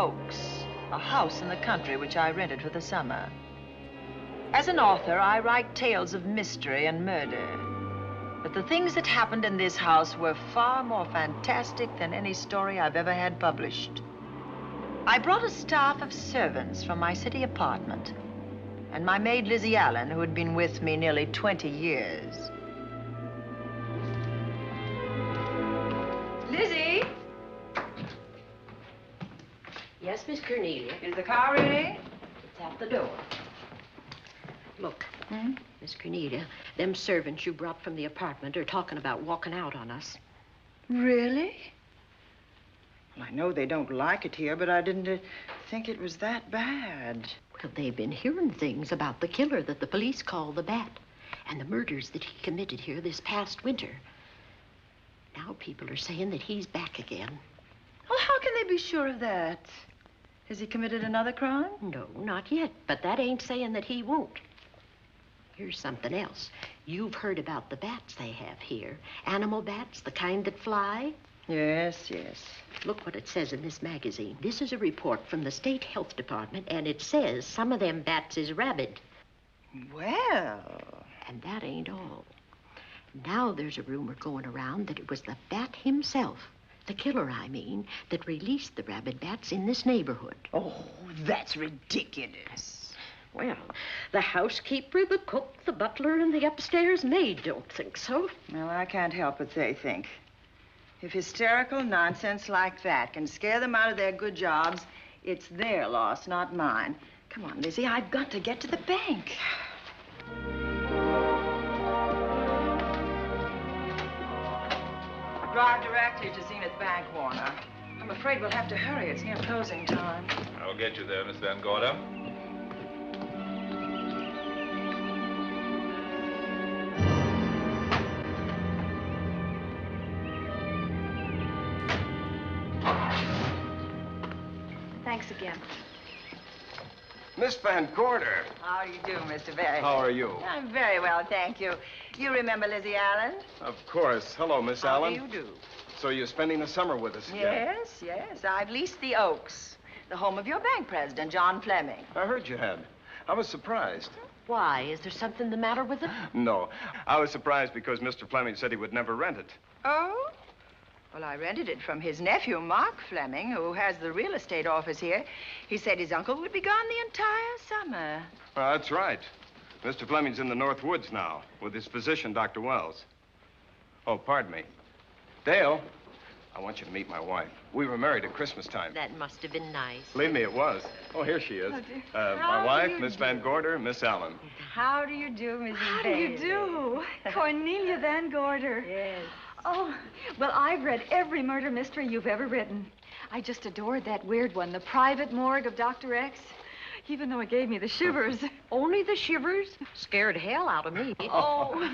Oaks, a house in the country which I rented for the summer. As an author, I write tales of mystery and murder. But the things that happened in this house were far more fantastic than any story I've ever had published. I brought a staff of servants from my city apartment, and my maid Lizzie Allen, who had been with me nearly 20 years. Lizzie? Yes, Miss Cornelia. Is the car ready? It's at the door. Look, Miss Cornelia, them servants you brought from the apartment are talking about walking out on us. Really? Well, I know they don't like it here, but I didn't think it was that bad. Well, they've been hearing things about the killer that the police call the Bat and the murders that he committed here this past winter. Now people are saying that he's back again. Well, how can they be sure of that? Has he committed another crime? No, not yet, but that ain't saying that he won't. Here's something else. You've heard about the bats they have here. Animal bats, the kind that fly. Yes, yes. Look what it says in this magazine. This is a report from the State Health Department, and it says some of them bats is rabid. Well... And that ain't all. Now there's a rumor going around that it was the bat himself, the killer, I mean, that released the rabid bats in this neighborhood. Oh, that's ridiculous. Well, the housekeeper, the cook, the butler, and the upstairs maid don't think so. Well, I can't help what they think. If hysterical nonsense like that can scare them out of their good jobs, it's their loss, not mine. Come on, Lizzie, I've got to get to the bank. Drive directly to Zenith Bank, Warner. I'm afraid we'll have to hurry. It's near closing time. I'll get you there, Miss Van Gorder. Thanks again. Miss Van Gorder. How do you do, Mr. Barry? How are you? I'm very well, thank you. You remember Lizzie Allen? Of course. Hello, Miss Allen. How do you do? So you're spending the summer with us again? Yes, yes. I've leased the Oaks, the home of your bank president, John Fleming. I heard you had. I was surprised. Why? Is there something the matter with it? No. I was surprised because Mr. Fleming said he would never rent it. Oh? Well, I rented it from his nephew, Mark Fleming, who has the real estate office here. He said his uncle would be gone the entire summer. Well, that's right. Mr. Fleming's in the North Woods now with his physician, Dr. Wells. Oh, pardon me. Dale, I want you to meet my wife. We were married at Christmas time. That must have been nice. Believe me, it was. Oh, here she is. Oh, dear. My wife, Miss Van Gorder, Miss Allen. How do you do, Mrs. How do you do? Cornelia Van Gorder. Yes. Oh, well, I've read every murder mystery you've ever written. I just adored that weird one, The Private Morgue of Dr. X, even though it gave me the shivers. Only the shivers? Scared hell out of me. Oh.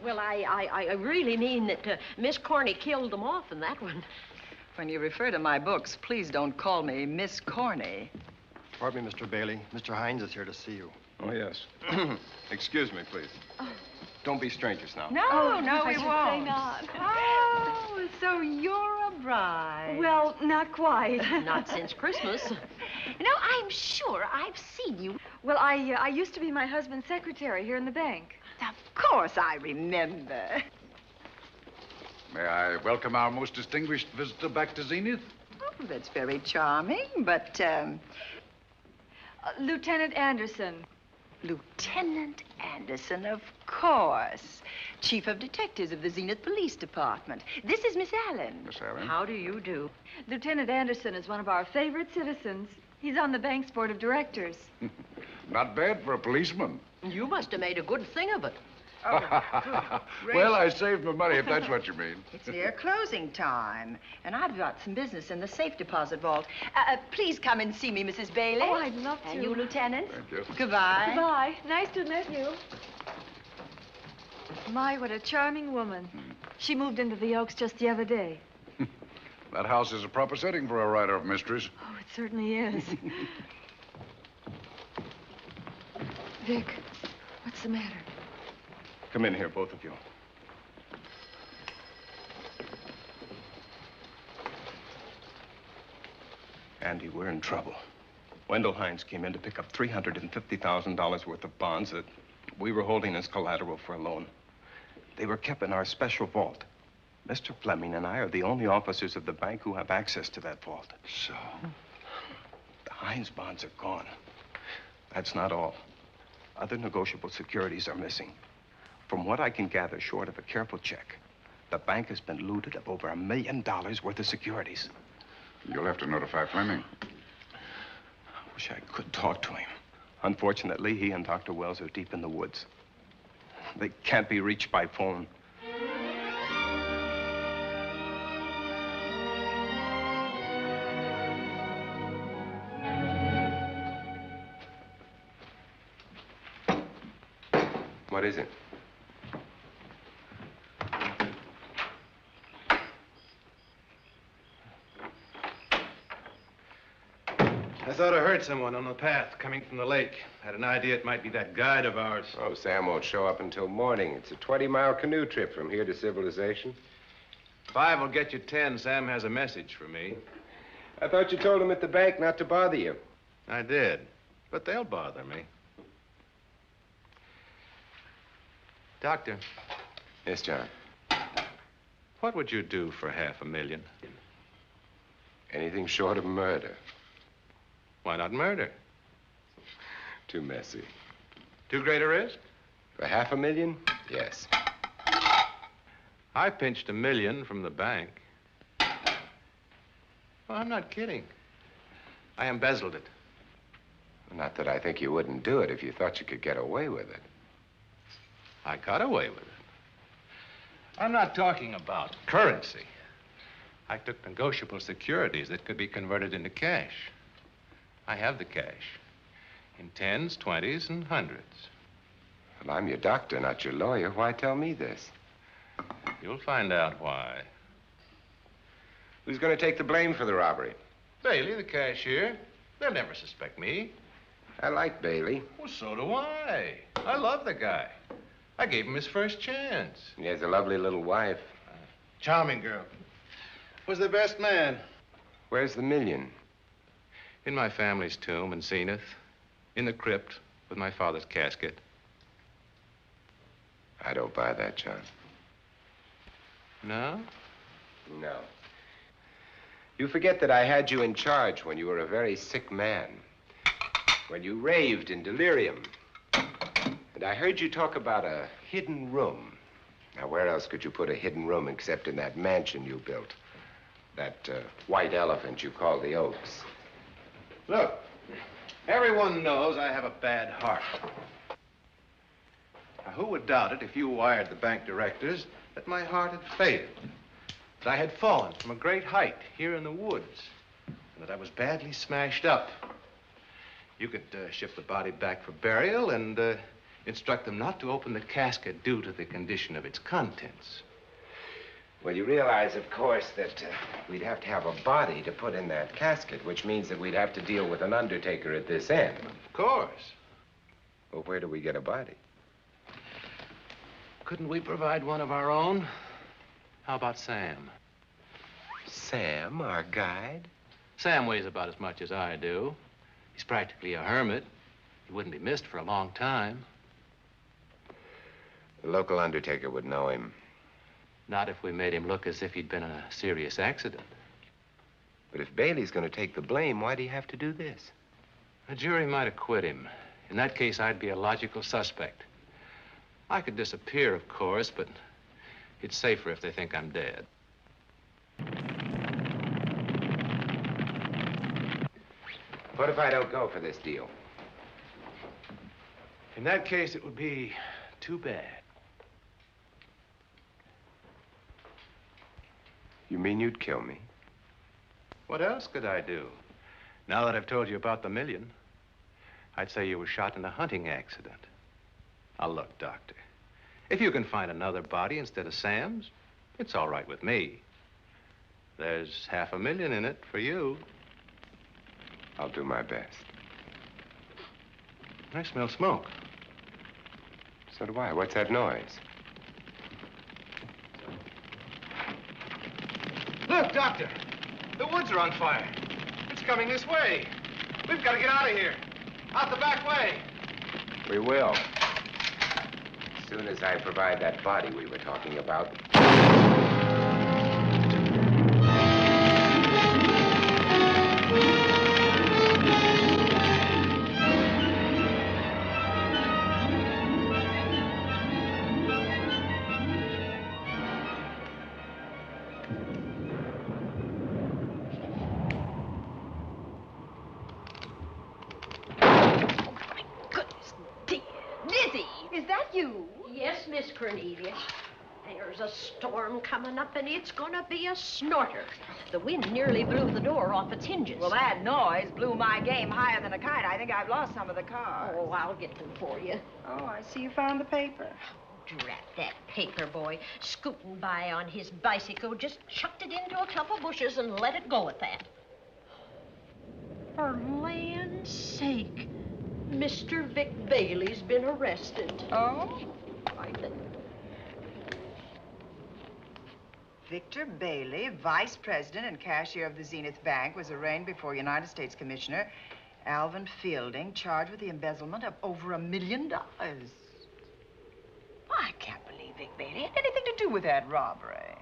Well, I really mean that Miss Corney killed them off in that one. When you refer to my books, please don't call me Miss Corney. Pardon me, Mr. Bailey. Mr. Hines is here to see you. Oh, yes. Excuse me, please. Don't be strangers now. No, no, I we should won't. say not. Oh, so you're a bride. Well, not quite. Not since Christmas. You know, I'm sure I've seen you. Well, I used to be my husband's secretary here in the bank. Of course I remember. May I welcome our most distinguished visitor back to Zenith? Oh, that's very charming, but, Lieutenant Anderson. Lieutenant Anderson, of course. Chief of Detectives of the Zenith Police Department. This is Miss Allen. Miss Allen? How do you do? Lieutenant Anderson is one of our favorite citizens. He's on the bank's board of directors. Not bad for a policeman. You must have made a good thing of it. Well, I saved my money, if that's what you mean. It's near closing time, and I've got some business in the safe deposit vault. Please come and see me, Mrs. Bailey. Oh, I'd love to. And you, Lieutenant. Thank you. Goodbye. Goodbye. Nice to meet you. My, what a charming woman. She moved into the Oaks just the other day. That house is a proper setting for a writer of mysteries. Oh, it certainly is. Vic, what's the matter? Come in here, both of you. Andy, we're in trouble. Wendell Hines came in to pick up $350,000 worth of bonds that we were holding as collateral for a loan. They were kept in our special vault. Mr. Fleming and I are the only officers of the bank who have access to that vault. So? The Hines bonds are gone. That's not all. Other negotiable securities are missing. From what I can gather, short of a careful check, the bank has been looted of over $1 million worth of securities. You'll have to notify Fleming. I wish I could talk to him. Unfortunately, he and Dr. Wells are deep in the woods. They can't be reached by phone. What is it? I thought I heard someone on the path coming from the lake. Had an idea it might be that guide of ours. Oh, Sam won't show up until morning. It's a 20-mile canoe trip from here to civilization. 5 will get you 10. Sam has a message for me. I thought you told him at the bank not to bother you. I did, but they'll bother me. Doctor. Yes, John. What would you do for $500,000? Anything short of murder. Why not murder? Too messy. Too great a risk? For $500,000? Yes. I pinched $1 million from the bank. Well, I'm not kidding. I embezzled it. Not that I think you wouldn't do it if you thought you could get away with it. I got away with it. I'm not talking about currency. I took negotiable securities that could be converted into cash. I have the cash in 10s, 20s, and 100s. Well, I'm your doctor, not your lawyer. Why tell me this? You'll find out why. Who's going to take the blame for the robbery? Bailey, the cashier. They'll never suspect me. I like Bailey. Well, so do I. I love the guy. I gave him his first chance. He has a lovely little wife. Charming girl. Was the best man. Where's the $1 million? In my family's tomb in Zenith. In the crypt with my father's casket. I don't buy that, John. No? No. You forget that I had you in charge when you were a very sick man. When you raved in delirium. And I heard you talk about a hidden room. Now, where else could you put a hidden room except in that mansion you built? That white elephant you call the Oaks. Look, everyone knows I have a bad heart. Now, who would doubt it if you wired the bank directors that my heart had failed? That I had fallen from a great height here in the woods. And that I was badly smashed up. You could ship the body back for burial and instruct them not to open the casket due to the condition of its contents. Well, you realize, of course, that we'd have to have a body to put in that casket, which means that we'd have to deal with an undertaker at this end. Of course. Well, where do we get a body? Couldn't we provide one of our own? How about Sam? Sam, our guide? Sam weighs about as much as I do. He's practically a hermit. He wouldn't be missed for a long time. The local undertaker would know him. Not if we made him look as if he'd been in a serious accident. But if Bailey's going to take the blame, why'd he have to do this? A jury might acquit him. In that case, I'd be a logical suspect. I could disappear, of course, but it's safer if they think I'm dead. What if I don't go for this deal? In that case, it would be too bad. You mean you'd kill me? What else could I do? Now that I've told you about the $1 million, I'd say you were shot in a hunting accident. Now, look, Doctor, if you can find another body instead of Sam's, it's all right with me. There's $500,000 in it for you. I'll do my best. I smell smoke. So do I. What's that noise? Look, Doctor, the woods are on fire. It's It's coming this way. We've got to get out of here. Out the back way. We will. As soon as I provide that body we were talking about. Yes, Miss Cornelia. There's a storm coming up, and it's gonna be a snorter. The wind nearly blew the door off its hinges. Well, that noise blew my game higher than a kite. I think I've lost some of the cars. Oh, I'll get them for you. Oh, I see you found the paper. Drat that paper boy, scooting by on his bicycle, just chucked it into a clump of bushes and let it go at that. For land's sake, Mr. Vic Bailey's been arrested. Oh? I think. Victor Bailey, vice president and cashier of the Zenith Bank, was arraigned before United States Commissioner Alvin Fielding, charged with the embezzlement of over $1 million. I can't believe Vic Bailey had anything to do with that robbery.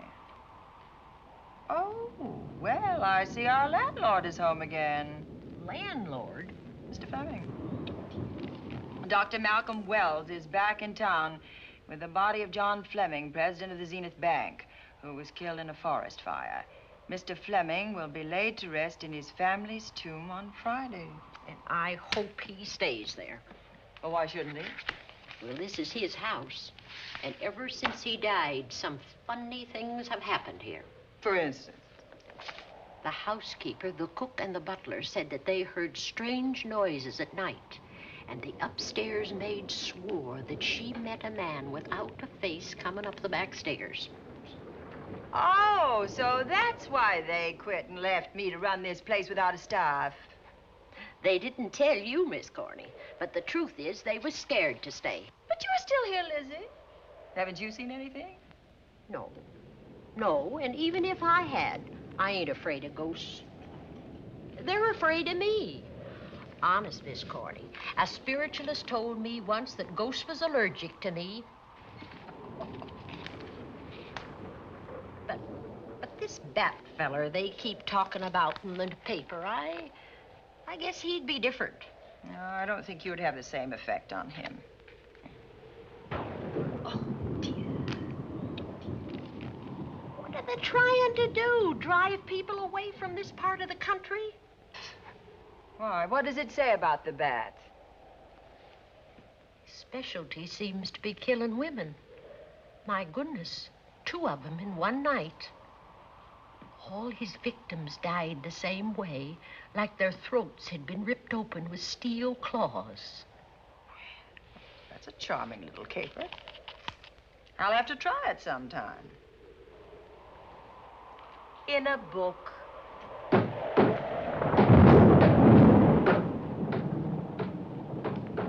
Oh, well, I see our landlord is home again. Landlord? Mr. Fleming. Dr. Malcolm Wells is back in town with the body of John Fleming, president of the Zenith Bank, who was killed in a forest fire. Mr. Fleming will be laid to rest in his family's tomb on Friday. And I hope he stays there. Well, why shouldn't he? Well, this is his house. And ever since he died, some funny things have happened here. For instance? The housekeeper, the cook, and the butler said that they heard strange noises at night. And the upstairs maid swore that she met a man without a face coming up the back stairs. Oh, so that's why they quit and left me to run this place without a staff. They didn't tell you, Miss Corney, but the truth is they was scared to stay. But you're still here, Lizzie. Haven't you seen anything? No. No, and even if I had, I ain't afraid of ghosts. They're afraid of me. Honest, Miss Corney, a spiritualist told me once that ghosts was allergic to me. But this Bat feller they keep talking about in the paper, I guess he'd be different. No, I don't think you would have the same effect on him. Oh, dear. What are they trying to do? Drive people away from this part of the country? Why, what does it say about the Bat? His specialty seems to be killing women. My goodness, 2 of them in one night. All his victims died the same way, like their throats had been ripped open with steel claws. That's a charming little caper. I'll have to try it sometime. In a book.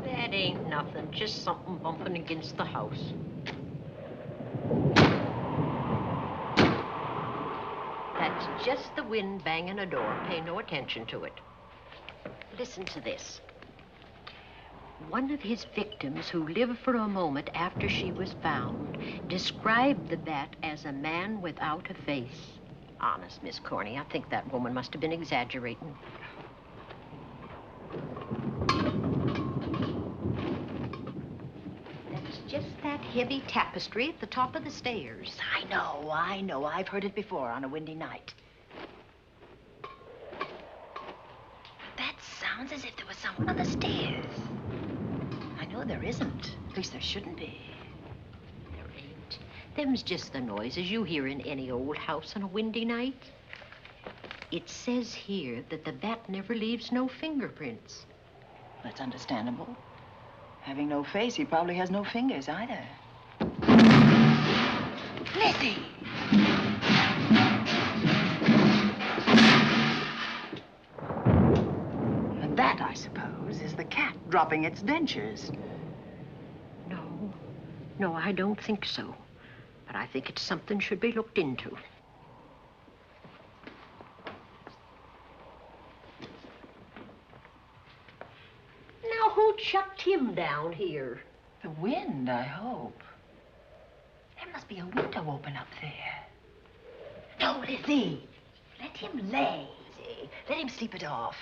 That ain't nothing, just something bumping against the house. That's just the wind banging a door. Pay no attention to it. Listen to this. One of his victims, who lived for a moment after she was found, described the Bat as a man without a face. Honest, Miss Corney, I think that woman must have been exaggerating. That's just that heavy tapestry at the top of the stairs. I know. I've heard it before on a windy night. That sounds as if there was someone on the stairs. I know there isn't. At least there shouldn't be. There ain't. Them's just the noises you hear in any old house on a windy night. It says here that the Bat never leaves no fingerprints. That's understandable. Having no face, he probably has no fingers either. Lizzie! And that, I suppose, is the cat dropping its dentures. No, I don't think so. But I think it's something should be looked into. him down here. The wind, I hope. There must be a window open up there. No, Lizzie. Let him lay. Let him sleep it off.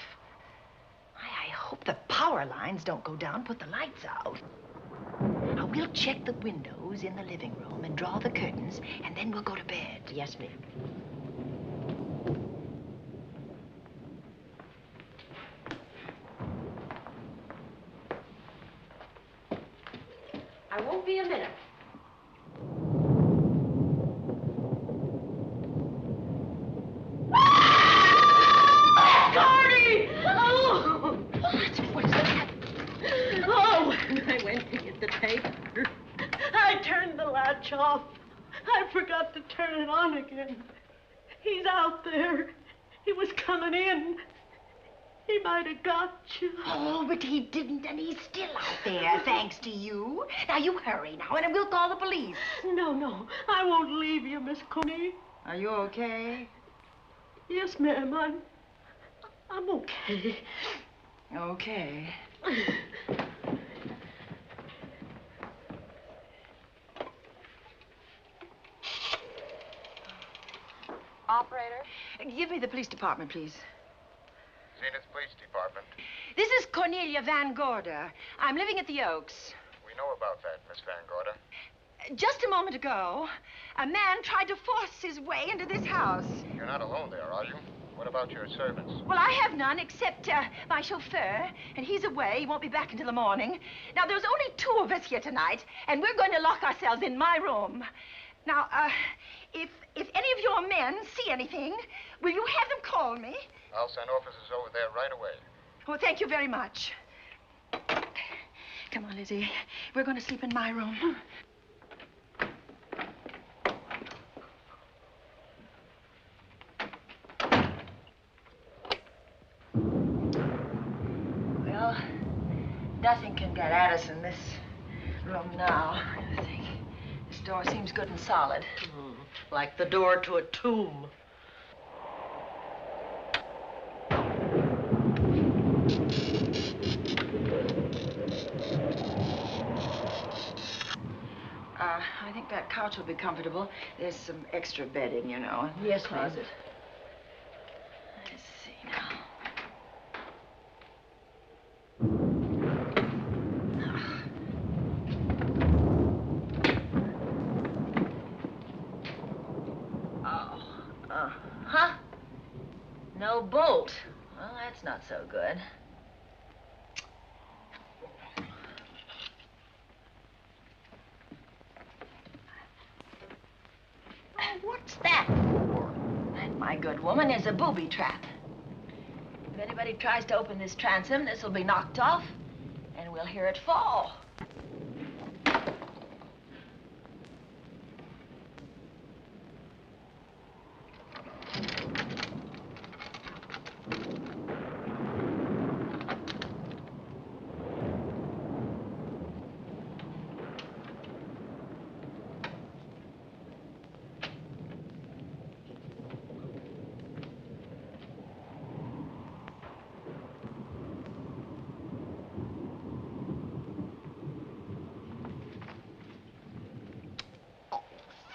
I hope the power lines don't go down, put the lights out. Now, we'll check the windows in the living room and draw the curtains, and then we'll go to bed. Yes, ma'am. I won't be a minute. Gordy! Oh! What's that? Oh, when I went to get the paper, I turned the latch off. I forgot to turn it on again. He's out there. He was coming in. He might have got you. Oh, but he didn't, and he's still out there, thanks to you. Now, you hurry now, and we'll call the police. No, I won't leave you, Miss Coney. Are you okay? Yes, ma'am, I'm okay. Okay. Operator? Give me the police department, please. Zenith Police Department. This is Cornelia Van Gorder. I'm living at the Oaks. We know about that, Miss Van Gorder. Just a moment ago, a man tried to force his way into this house. You're not alone there, are you? What about your servants? Well, I have none except my chauffeur, and he's away. He won't be back until the morning. Now, there's only 2 of us here tonight, and we're going to lock ourselves in my room. Now, if any of your men see anything, will you have them call me? I'll send officers over there right away. Well, thank you very much. Come on, Lizzie. We're going to sleep in my room. Well, nothing can get at us in this room now, I think. This door seems good and solid. Like the door to a tomb. I think that couch will be comfortable. There's some extra bedding, you know. Yes, ma'am. Closet. Let's see now. Huh? No bolt. Well, that's not so good. What's that for? That, my good woman, is a booby trap. If anybody tries to open this transom, this will be knocked off, and we'll hear it fall.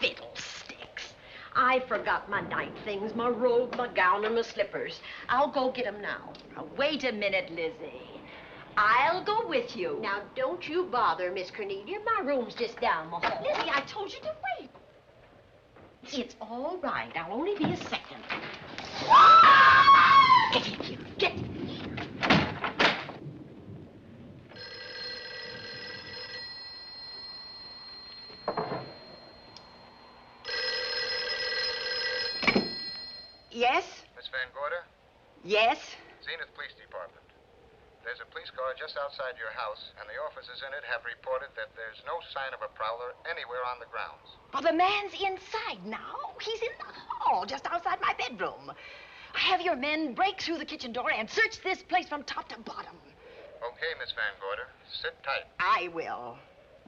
Fiddlesticks. I forgot my night things, my robe, my gown, and my slippers. I'll go get them now. Now, wait a minute, Lizzie. I'll go with you. Now, don't you bother, Miss Cornelia. My room's just down the hall. Lizzie, I told you to wait. It's all right. I'll only be a second. Get in here. Get in here. Yes? Miss Van Gorder? Yes? Zenith Police Department. There's a police car just outside your house, and the officers in it have reported that there's no sign of a prowler anywhere on the grounds. Well, the man's inside now. He's in the hall, just outside my bedroom. Have your men break through the kitchen door and search this place from top to bottom. Okay, Miss Van Gorder. Sit tight. I will.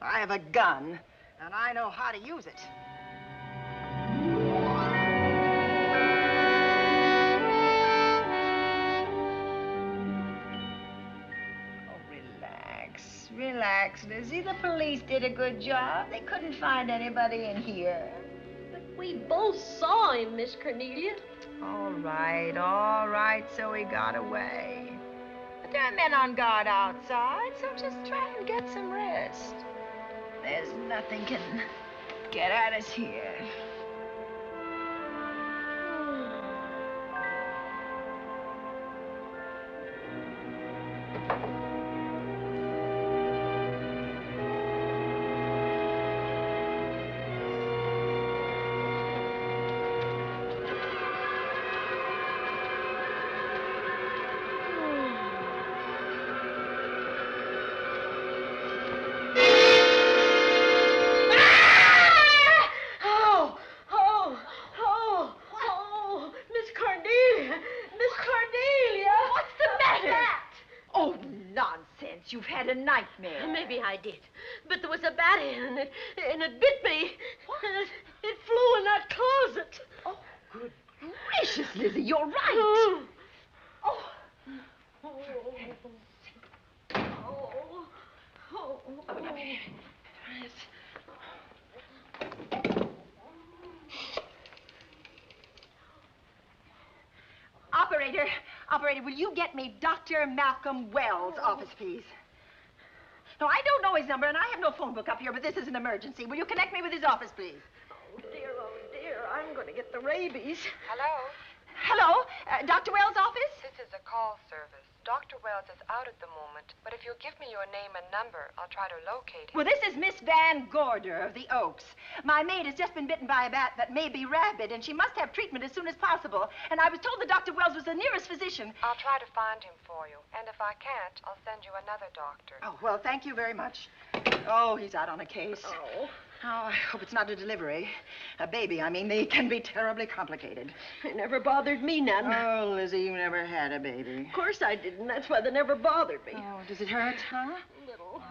I have a gun, and I know how to use it. relax, Lizzie. The police did a good job. They couldn't find anybody in here. But we both saw him, Miss Cornelia. All right, so he got away. But there are men on guard outside, so just try and get some rest. There's nothing can get at us here. You've had a nightmare. Maybe I did. But there was a bat in it, and it bit me. What? It flew in that closet. Oh, good gracious, Lizzie, you're right. Oh. Operator, will you get me Dr. Malcolm Wells' office, please? No, I don't know his number, and I have no phone book up here, but this is an emergency. Will you connect me with his office, please? Oh, dear, I'm going to get the rabies. Hello? Hello? Dr. Wells' office? This is a call service. Dr. Wells is out at the moment, but if you'll give me your name and number, I'll try to locate him. Well, this is Miss Van Gorder of the Oaks. My maid has just been bitten by a bat that may be rabid, and she must have treatment as soon as possible. And I was told that Dr. Wells was the nearest physician. I'll try to find him for you, and if I can't, I'll send you another doctor. Oh, well, thank you very much. Oh, he's out on a case. Oh. Oh, I hope it's not a delivery. A baby, I mean. They can be terribly complicated. It never bothered me none. Oh, Lizzie, you never had a baby. Of course I didn't. That's why they never bothered me. Oh, does it hurt, huh? A little.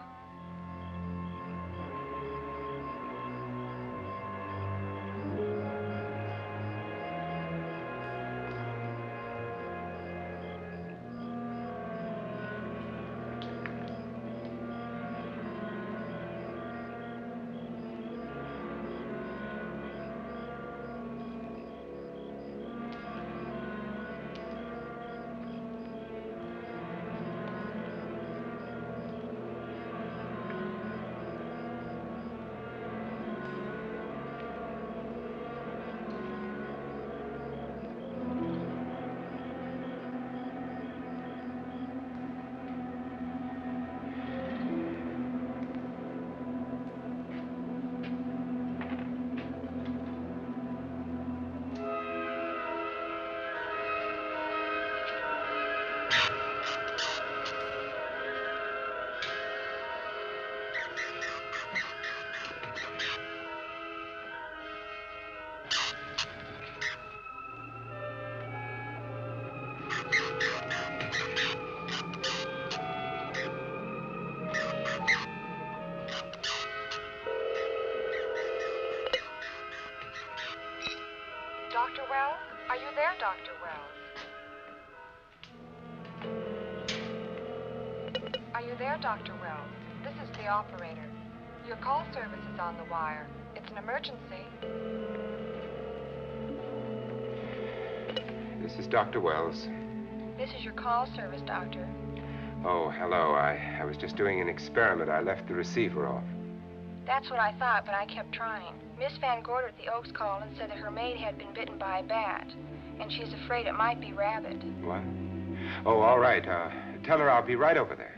Dr. Wells? Are you there, Dr. Wells? Are you there, Dr. Wells? This is the operator. Your call service is on the wire. It's an emergency. This is Dr. Wells. This is your call service, Doctor. Oh, hello. I was just doing an experiment. I left the receiver off. That's what I thought, but I kept trying. Miss Van Gorder at the Oaks called and said that her maid had been bitten by a bat, and she's afraid it might be rabid. What? Oh, all right. Tell her I'll be right over there.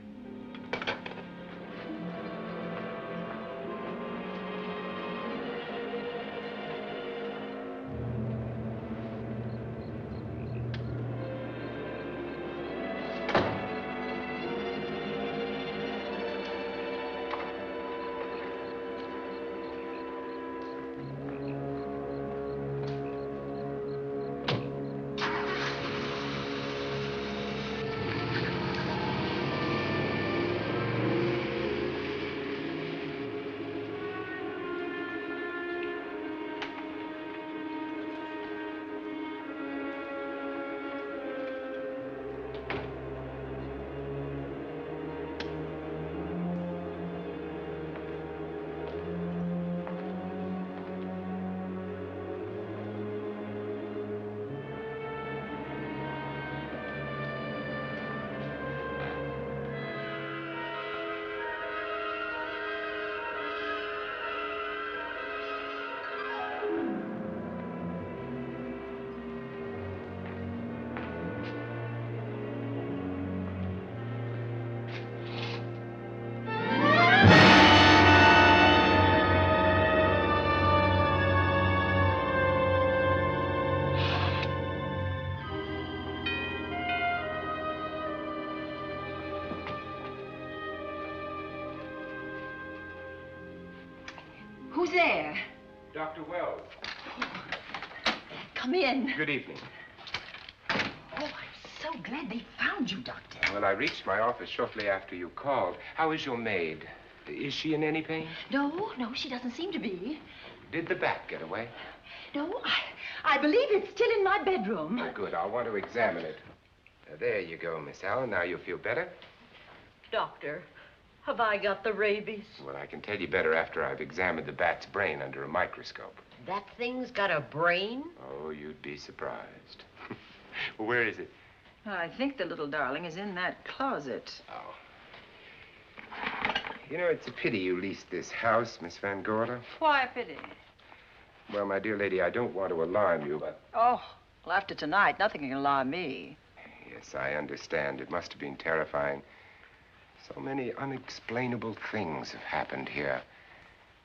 Who's there? Dr. Wells. Come in. Good evening. Oh, I'm so glad they found you, Doctor. Well, I reached my office shortly after you called. How is your maid? Is she in any pain? No, she doesn't seem to be. Did the bat get away? No, I believe it's still in my bedroom. Oh, good. I'll want to examine it. There you go, Miss Allen. Now you feel better? Doctor, have I got the rabies? Well, I can tell you better after I've examined the bat's brain under a microscope. That thing's got a brain? Oh, you'd be surprised. Well, where is it? I think the little darling is in that closet. Oh. You know, it's a pity you leased this house, Miss Van Gorder. Why a pity? Well, my dear lady, I don't want to alarm you, but... Oh, well, after tonight, nothing can alarm me. Yes, I understand. It must have been terrifying. So many unexplainable things have happened here.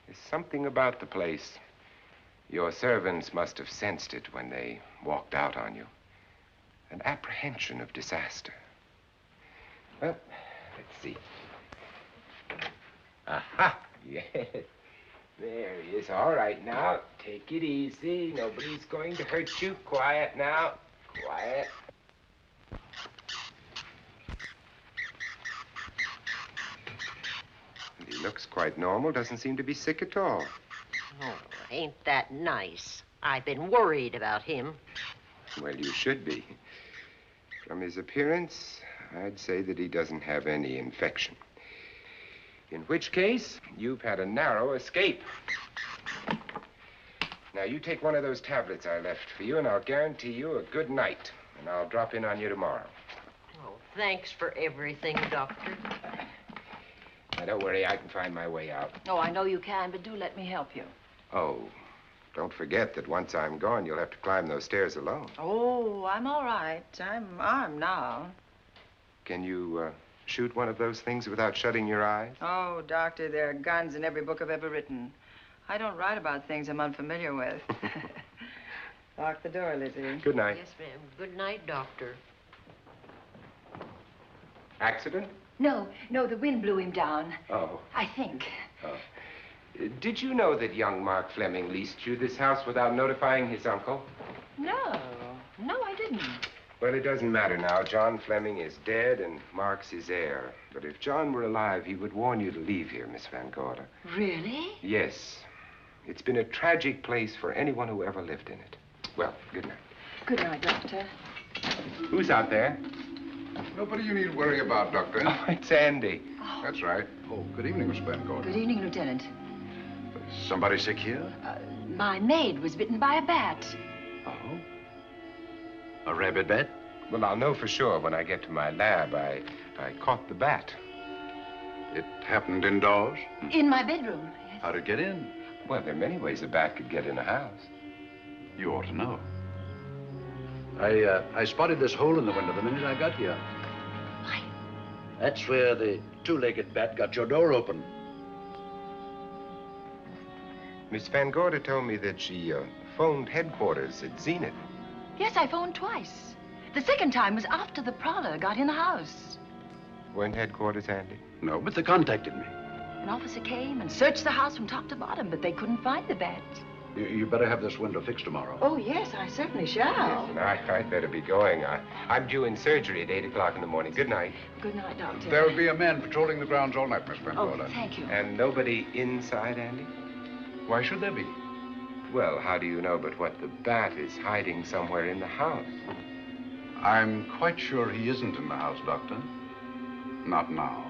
There's something about the place. Your servants must have sensed it when they walked out on you. An apprehension of disaster. Well, let's see. Aha! Yes. There he is. All right, now. Take it easy. Nobody's going to hurt you. Quiet now. Quiet. He looks quite normal. Doesn't seem to be sick at all. Oh, ain't that nice? I've been worried about him. Well, you should be. From his appearance, I'd say that he doesn't have any infection. In which case, you've had a narrow escape. Now, you take one of those tablets I left for you, and I'll guarantee you a good night. And I'll drop in on you tomorrow. Oh, thanks for everything, Doctor. Now, don't worry, I can find my way out. Oh, I know you can, but do let me help you. Oh, don't forget that once I'm gone, you'll have to climb those stairs alone. Oh, I'm all right. I'm armed now. Can you, shoot one of those things without shutting your eyes? Oh, Doctor, there are guns in every book I've ever written. I don't write about things I'm unfamiliar with. Lock the door, Lizzie. Good night. Yes, ma'am. Good night, Doctor. Accident? No, the wind blew him down. Oh. I think. Oh. Did you know that young Mark Fleming leased you this house without notifying his uncle? No, I didn't. Well, it doesn't matter now. John Fleming is dead and Mark's his heir. But if John were alive, he would warn you to leave here, Miss Van Gorder. Really? Yes. It's been a tragic place for anyone who ever lived in it. Well, good night. Good night, Doctor. Who's out there? Nobody you need worry about, Doctor. Oh, it's Andy. Oh. That's right. Oh, good evening, Miss Van Gorder. Good evening, Lieutenant. Somebody sick here? My maid was bitten by a bat. Oh? A rabid bat? Well, I'll know for sure when I get to my lab. I caught the bat. It happened indoors? In my bedroom. Yes. How'd it get in? Well, there are many ways a bat could get in a house. You ought to know. I spotted this hole in the window the minute I got here. Why? That's where the two-legged bat got your door open. Miss Van Gorder told me that she phoned headquarters at Zenith. Yes, I phoned twice. The second time was after the prowler got in the house. Weren't headquarters handy? No, but they contacted me. An officer came and searched the house from top to bottom, but they couldn't find the bat. You better have this window fixed tomorrow. Oh, yes, I certainly shall. Listen, I'd better be going. I'm due in surgery at 8 o'clock in the morning. Good night. Good night, Doctor. There'll be a man patrolling the grounds all night, Miss Van Oh, Gorder. thank you. And nobody inside, Andy? Why should there be? Well, how do you know but what the bat is hiding somewhere in the house? I'm quite sure he isn't in the house, Doctor. Not now.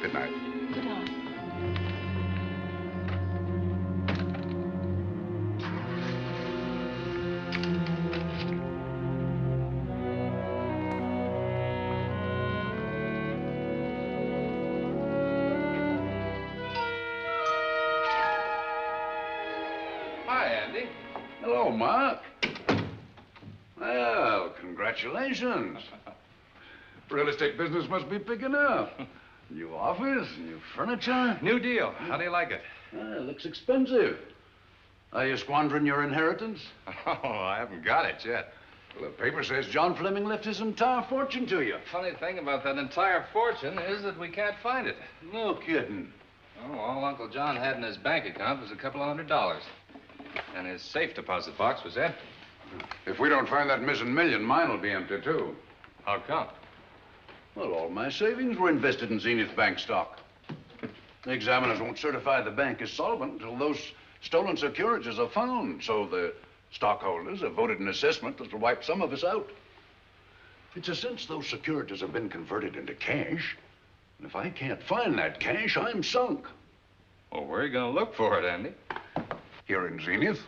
Good night. Good night. Hi, Andy. Hello, Mark. Well, congratulations. Real estate business must be picking up. New office, new furniture. New deal. How do you like it? It looks expensive. Are you squandering your inheritance? Oh, I haven't got it yet. Well, the paper says John Fleming left his entire fortune to you. Funny thing about that entire fortune is that we can't find it. No kidding. Oh, all Uncle John had in his bank account was a couple of $100. And his safe deposit box was empty. If we don't find that missing million, mine will be empty, too. How come? Well, all my savings were invested in Zenith Bank stock. The examiners won't certify the bank as solvent until those stolen securities are found. So the stockholders have voted an assessment that will wipe some of us out. It's a since those securities have been converted into cash. And if I can't find that cash, I'm sunk. Well, where are you going to look for it, Andy? Here in Zenith.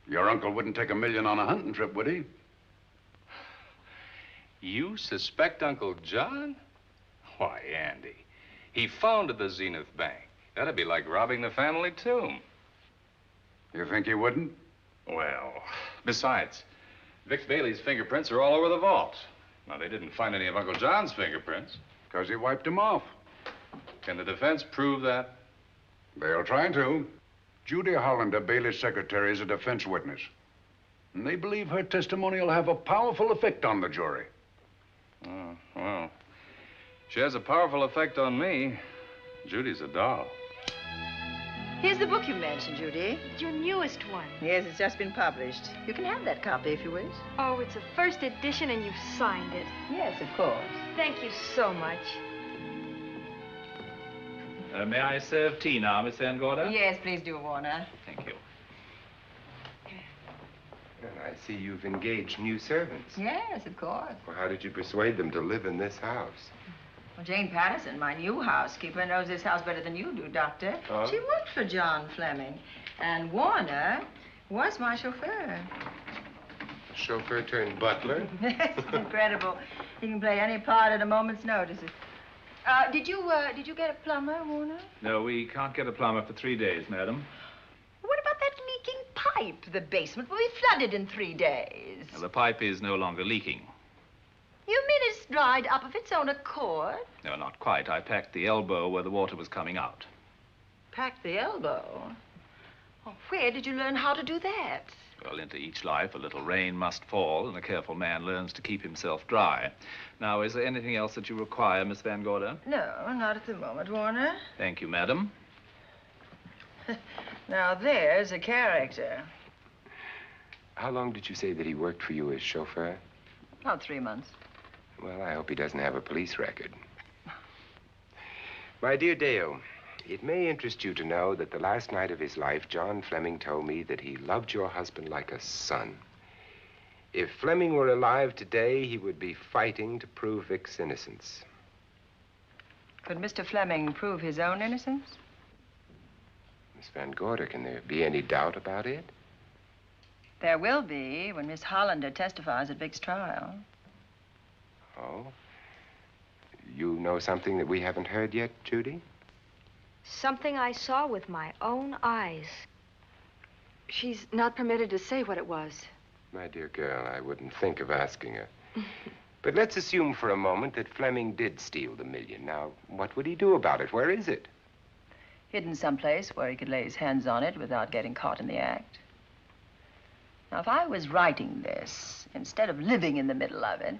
Your uncle wouldn't take $1 million on a hunting trip, would he? You suspect Uncle John? Why, Andy, he founded the Zenith Bank. That'd be like robbing the family tomb. You think he wouldn't? Well, besides, Vic Bailey's fingerprints are all over the vault. Now, they didn't find any of Uncle John's fingerprints. Because he wiped them off. Can the defense prove that? They'll try to. Judy Hollander, Bailey's secretary, is a defense witness. And they believe her testimony will have a powerful effect on the jury. Oh, well, she has a powerful effect on me. Judy's a doll. Here's the book you mentioned, Judy. Your newest one. Yes, it's just been published. You can have that copy if you wish. Oh, it's a first edition and you've signed it. Yes, of course. Thank you so much. May I serve tea now, Miss Van Gorder? Yes, please do, Warner. Thank you. Well, I see you've engaged new servants. Yes, of course. Well, how did you persuade them to live in this house? Well, Jane Patterson, my new housekeeper, knows this house better than you do, Doctor. Oh? She worked for John Fleming. And Warner was my chauffeur. Chauffeur turned butler? Yes, it's incredible. He can play any part at a moment's notice. Did you get a plumber, Warner? No, we can't get a plumber for 3 days, madam. What about that leaking pipe? The basement will be flooded in 3 days. Well, the pipe is no longer leaking. You mean it's dried up of its own accord? No, not quite. I packed the elbow where the water was coming out. Packed the elbow? Oh, where did you learn how to do that? Well, into each life, a little rain must fall, and a careful man learns to keep himself dry. Now, is there anything else that you require, Miss Van Gorder? No, not at the moment, Warner. Thank you, madam. Now, there's a character. How long did you say that he worked for you as chauffeur? About 3 months. Well, I hope he doesn't have a police record. My dear Dale, it may interest you to know that the last night of his life, John Fleming told me that he loved your husband like a son. If Fleming were alive today, he would be fighting to prove Vic's innocence. Could Mr. Fleming prove his own innocence? Miss Van Gorder, can there be any doubt about it? There will be when Miss Hollander testifies at Vic's trial. Oh? You know something that we haven't heard yet, Judy? Something I saw with my own eyes. She's not permitted to say what it was. My dear girl, I wouldn't think of asking her. But let's assume for a moment that Fleming did steal the $1 million. Now, what would he do about it? Where is it? Hidden someplace where he could lay his hands on it without getting caught in the act. Now, if I was writing this, instead of living in the middle of it,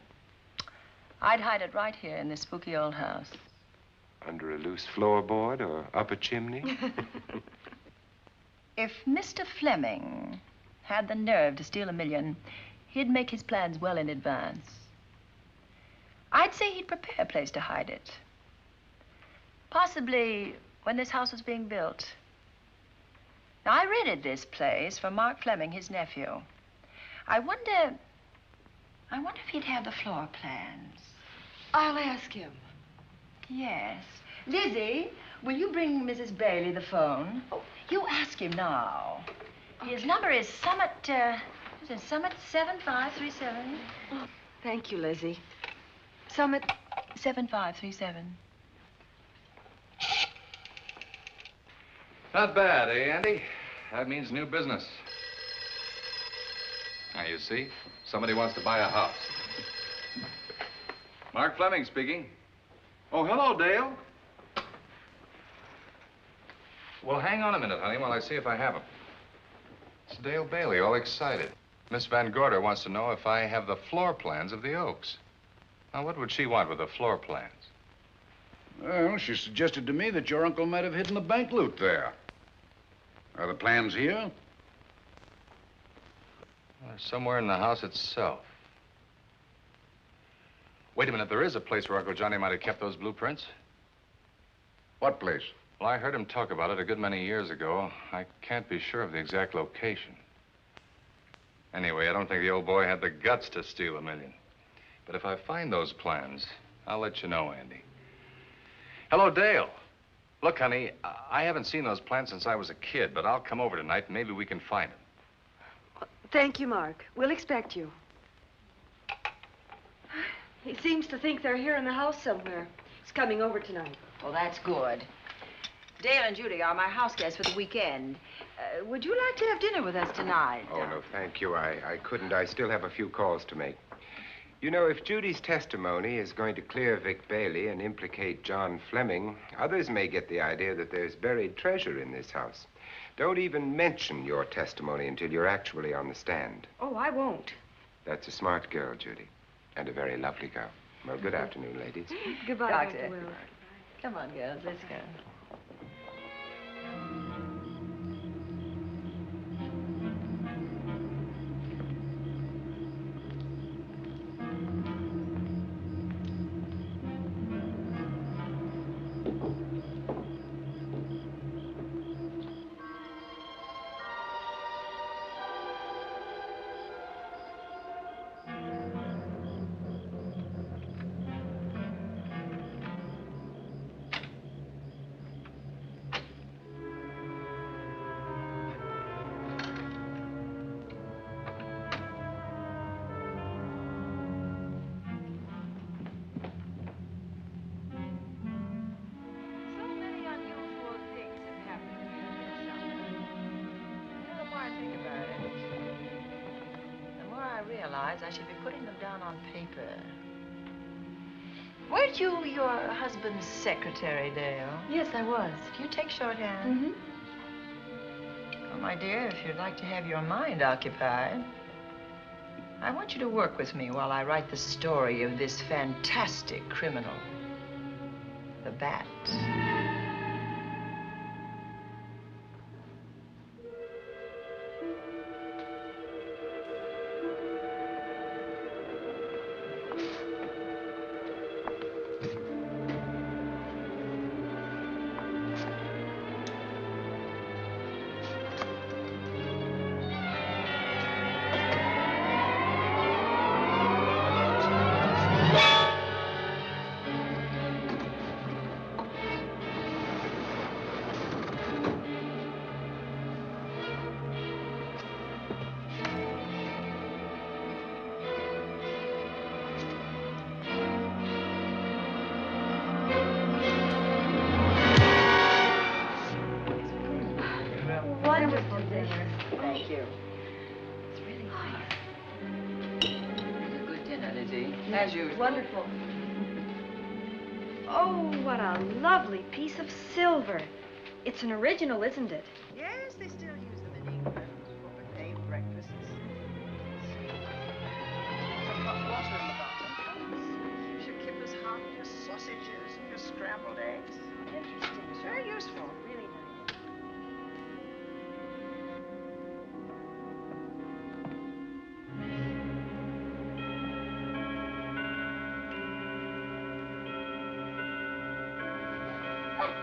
I'd hide it right here in this spooky old house. Under a loose floorboard or up a chimney? If Mr. Fleming had the nerve to steal $1 million, he'd make his plans well in advance. I'd say he'd prepare a place to hide it. Possibly when this house was being built. Now, I rented this place from Mark Fleming, his nephew. I wonder if he'd have the floor plans. I'll ask him. Yes. Lizzie, will you bring Mrs. Bailey the phone? Oh, you ask him now. Okay. His number is Summit 7537. Oh, thank you, Lizzie. Summit 7537. Not bad, eh, Andy? That means new business. Now, you see, somebody wants to buy a house. Mark Fleming speaking. Oh, hello, Dale. Well, hang on a minute, honey, while I see if I have him. It's Dale Bailey, all excited. Miss Van Gorder wants to know if I have the floor plans of the Oaks. Now, what would she want with the floor plans? Well, she suggested to me that your uncle might have hidden the bank loot there. Are the plans here? They're somewhere in the house itself. Wait a minute, there is a place where Uncle Johnny might have kept those blueprints. What place? Well, I heard him talk about it a good many years ago. I can't be sure of the exact location. Anyway, I don't think the old boy had the guts to steal $1 million. But if I find those plans, I'll let you know, Andy. Hello, Dale. Look, honey, I haven't seen those plans since I was a kid, but I'll come over tonight and maybe we can find them. Thank you, Mark. We'll expect you. He seems to think they're here in the house somewhere. He's coming over tonight. Well, that's good. Dale and Judy are my house guests for the weekend. Would you like to have dinner with us tonight? Oh, no, thank you. I couldn't. I still have a few calls to make. You know, if Judy's testimony is going to clear Vic Bailey and implicate John Fleming, others may get the idea that there's buried treasure in this house. Don't even mention your testimony until you're actually on the stand. Oh, I won't. That's a smart girl, Judy, and a very lovely girl. Well, good afternoon, ladies. Goodbye, Dr. Will. Come on, girls, let's go. I should be putting them down on paper. Weren't you your husband's secretary, Dale? Yes, I was. Do you take shorthand? Well, my dear, if you'd like to have your mind occupied, I want you to work with me while I write the story of this fantastic criminal, the Bat. As usual. Wonderful. Oh, what a lovely piece of silver. It's an original, isn't it? Yes, they still use them in England for buffet breakfasts. Some hot water in the bottom. Should keep us hot, your sausages and your scrambled eggs. Interesting. It's very useful. Really nice.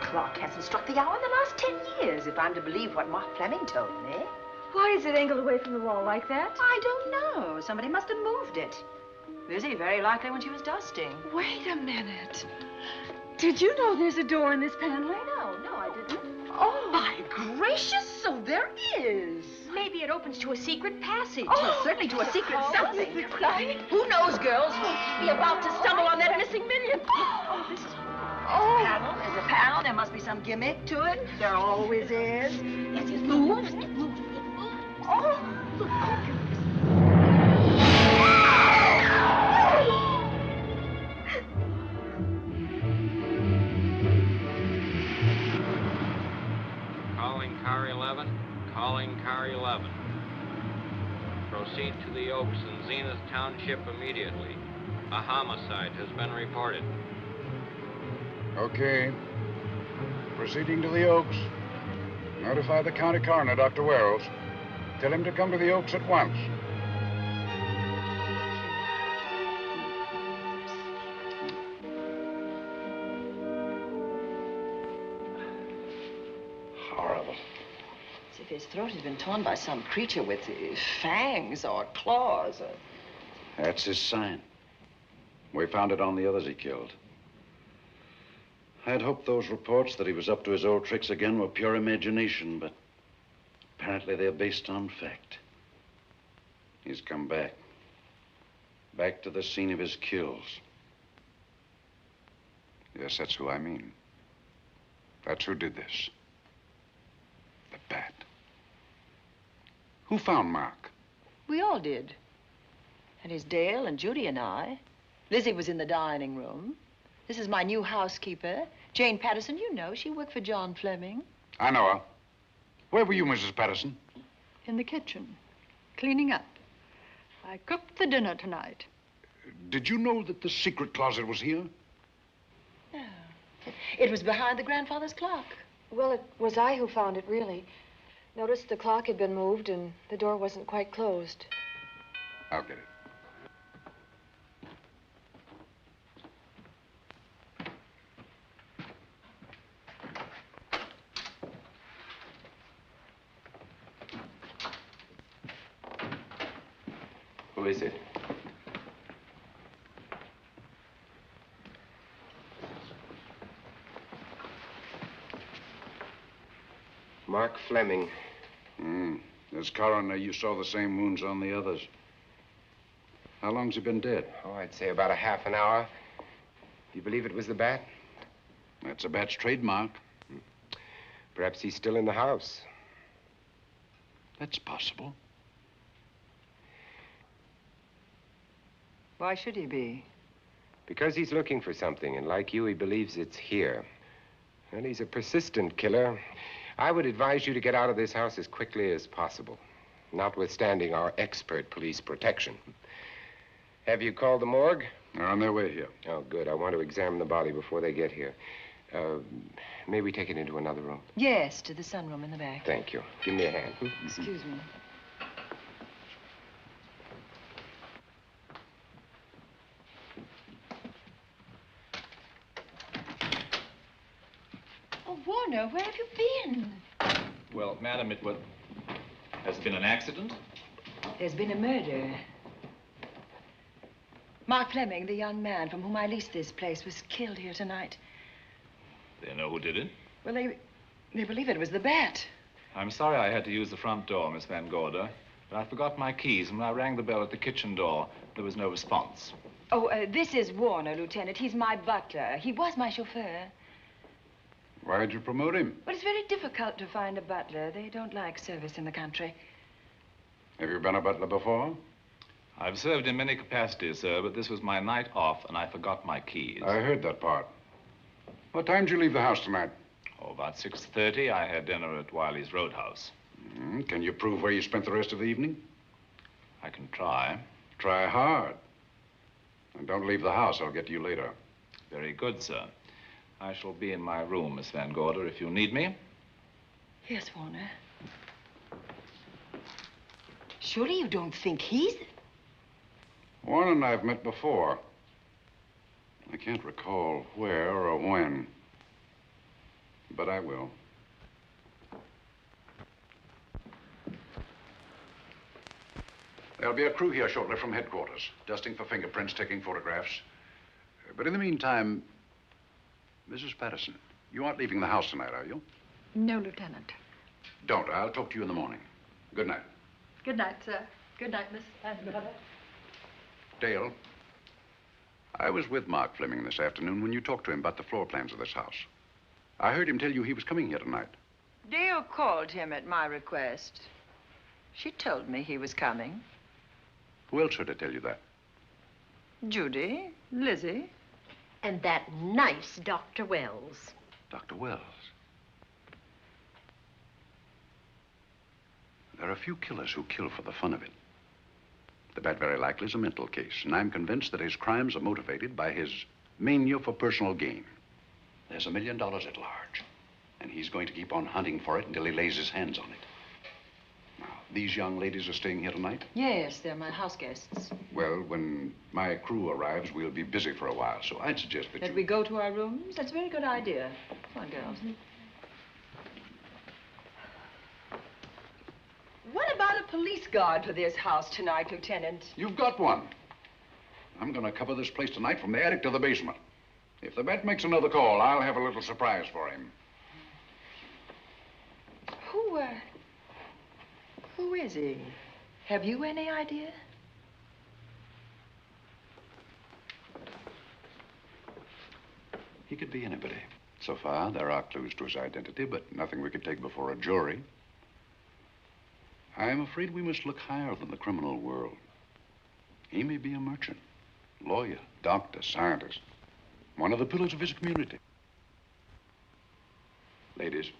Clock hasn't struck the hour in the last 10 years, if I'm to believe what Mark Fleming told me. Why is it angled away from the wall like that? I don't know. Somebody must have moved it. Busy, very likely, when she was dusting. Wait a minute. Did you know there's a door in this paneling? No, I didn't. Oh, my gracious, so there is. Maybe it opens to a secret passage. Well, certainly to a secret something. Who knows, girls? We'll be about to stumble on that missing million. Oh, this is... Oh. There's a panel. There must be some gimmick to it. There always is. Yes, it moves. It moves. It moves. Oh, look. Calling car 11. Calling car 11. Proceed to the Oaks in Zenith Township immediately. A homicide has been reported. Okay. Proceeding to the Oaks. Notify the county coroner, Dr. Wells. Tell him to come to the Oaks at once. Horrible. As if his throat had been torn by some creature with fangs or claws. That's his sign. We found it on the others he killed. I'd hoped those reports that he was up to his old tricks again were pure imagination, but apparently they're based on fact. He's come back. Back to the scene of his kills. Yes, that's who I mean. That's who did this. The bat. Who found Mark? We all did. And it's Dale and Judy and I. Lizzie was in the dining room. This is my new housekeeper, Jane Patterson. You know, she worked for John Fleming. I know her. Where were you, Mrs. Patterson? In the kitchen, cleaning up. I cooked the dinner tonight. Did you know that the secret closet was here? No. It was behind the grandfather's clock. Well, it was I who found it, really. Noticed the clock had been moved and the door wasn't quite closed. I'll get it. Who is it? Mark Fleming. As coroner, you saw the same wounds on the others. How long's he been dead? Oh, I'd say about a half an hour. You believe it was the bat? That's a bat's trademark. Perhaps he's still in the house. That's possible. Why should he be? Because he's looking for something, and like you, he believes it's here. And he's a persistent killer. I would advise you to get out of this house as quickly as possible, notwithstanding our expert police protection. Have you called the morgue? They're on their way here. Oh, good. I want to examine the body before they get here. May we take it into another room? Yes, to the sunroom in the back. Thank you. Give me a hand. Excuse me. Oh, Warner, where have you been? Well, madam, has been an accident? There's been a murder. Mark Fleming, the young man from whom I leased this place, was killed here tonight. They know who did it? Well, they believe it was the bat. I'm sorry I had to use the front door, Miss Van Gorder, but I forgot my keys, and when I rang the bell at the kitchen door, there was no response. Oh, this is Warner, Lieutenant. He's my butler. He was my chauffeur. Why'd you promote him? Well, it's very difficult to find a butler. They don't like service in the country. Have you been a butler before? I've served in many capacities, sir, but this was my night off, and I forgot my keys. I heard that part. What time did you leave the house tonight? Oh, about 6:30. I had dinner at Wiley's Roadhouse. Can you prove where you spent the rest of the evening? I can try. Try hard. And don't leave the house. I'll get to you later. Very good, sir. I shall be in my room, Miss Van Gorder, if you need me. Yes, Warner. Surely you don't think he's... Warren and I have met before. I can't recall where or when, but I will. There'll be a crew here shortly from headquarters, dusting for fingerprints, taking photographs. But in the meantime, Mrs. Patterson, you aren't leaving the house tonight, are you? No, Lieutenant. Don't. I'll talk to you in the morning. Good night. Good night, sir. Good night, Miss Van Gorder. Dale, I was with Mark Fleming this afternoon when you talked to him about the floor plans of this house. I heard him tell you he was coming here tonight. Dale called him at my request. She told me he was coming. Who else heard her tell you that? Judy, Lizzie. And that nice Dr. Wells. Dr. Wells. There are a few killers who kill for the fun of it. The bat very likely is a mental case, and I'm convinced that his crimes are motivated by his mania for personal gain. There's $1 million at large, and he's going to keep on hunting for it until he lays his hands on it. Now, these young ladies are staying here tonight? Yes, they're my house guests. Well, when my crew arrives, we'll be busy for a while, so I'd suggest that we go to our rooms? That's a very good idea. Come on, girls. What about a police guard for this house tonight, Lieutenant? You've got one. I'm going to cover this place tonight from the attic to the basement. If the bat makes another call, I'll have a little surprise for him. Who is he? Have you any idea? He could be anybody. So far, there are clues to his identity, but nothing we could take before a jury. I'm afraid we must look higher than the criminal world. He may be a merchant, lawyer, doctor, scientist, one of the pillars of his community. Ladies,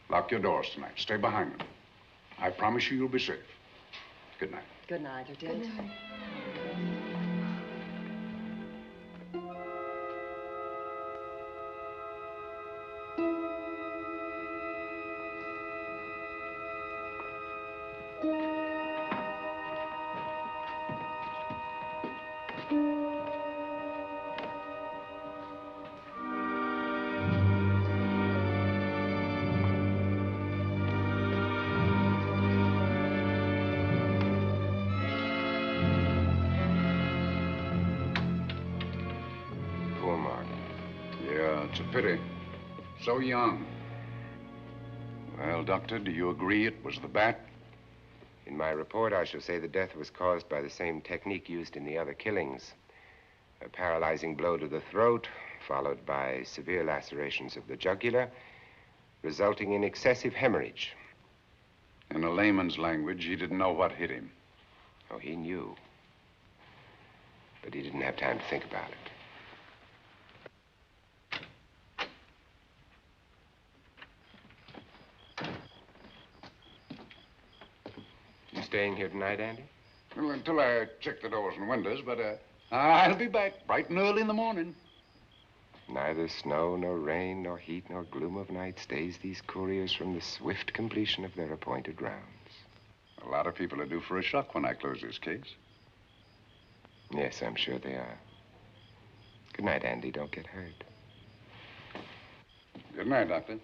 lock your doors tonight. Stay behind them. I promise you you'll be safe. Good night. Good night, Lieutenant. Good night. Pity. So young. Well, Doctor, do you agree it was the bat? In my report, I shall say the death was caused by the same technique used in the other killings. A paralyzing blow to the throat, followed by severe lacerations of the jugular, resulting in excessive hemorrhage. In a layman's language, he didn't know what hit him. Oh, he knew. But he didn't have time to think about it. Staying here tonight, Andy? Well, until I check the doors and windows, but I'll be back bright and early in the morning. Neither snow, nor rain, nor heat, nor gloom of night stays these couriers from the swift completion of their appointed rounds. A lot of people are due for a shock when I close this case. Yes, I'm sure they are. Good night, Andy. Don't get hurt. Good night, Doctor.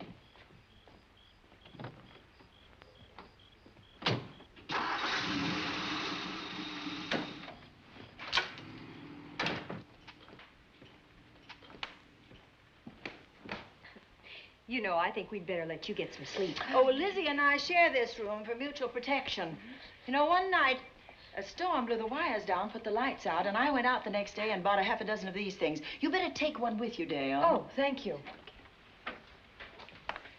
You know, I think we'd better let you get some sleep. Oh, Lizzie and I share this room for mutual protection. You know, one night, a storm blew the wires down, put the lights out, and I went out the next day and bought a half a dozen of these things. You better take one with you, Dale. Oh, thank you.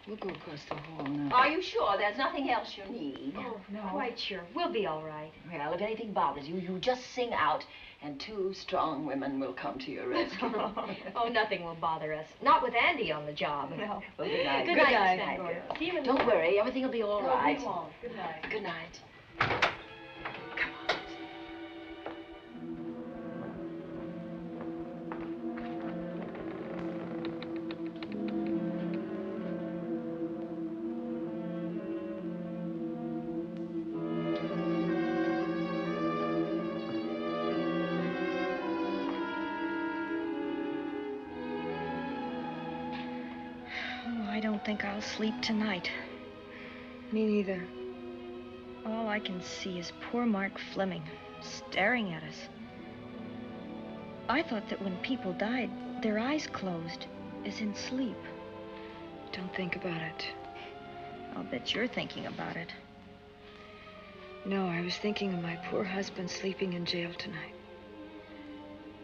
We'll go across the hall now. Are you sure there's nothing else you need? Oh, no. Quite sure. We'll be all right. Well, if anything bothers you, you just sing out, and 2 strong women will come to your rescue. Oh, nothing will bother us. Not with Andy on the job. No. Well, good night. Good night, Miss Van Gordon. See you in the Don't worry, everything will be all right. We won't. Good night. Good night. I don't think I'll sleep tonight. Me neither. All I can see is poor Mark Fleming staring at us. I thought that when people died, their eyes closed, as in sleep. Don't think about it. I'll bet you're thinking about it. No, I was thinking of my poor husband sleeping in jail tonight.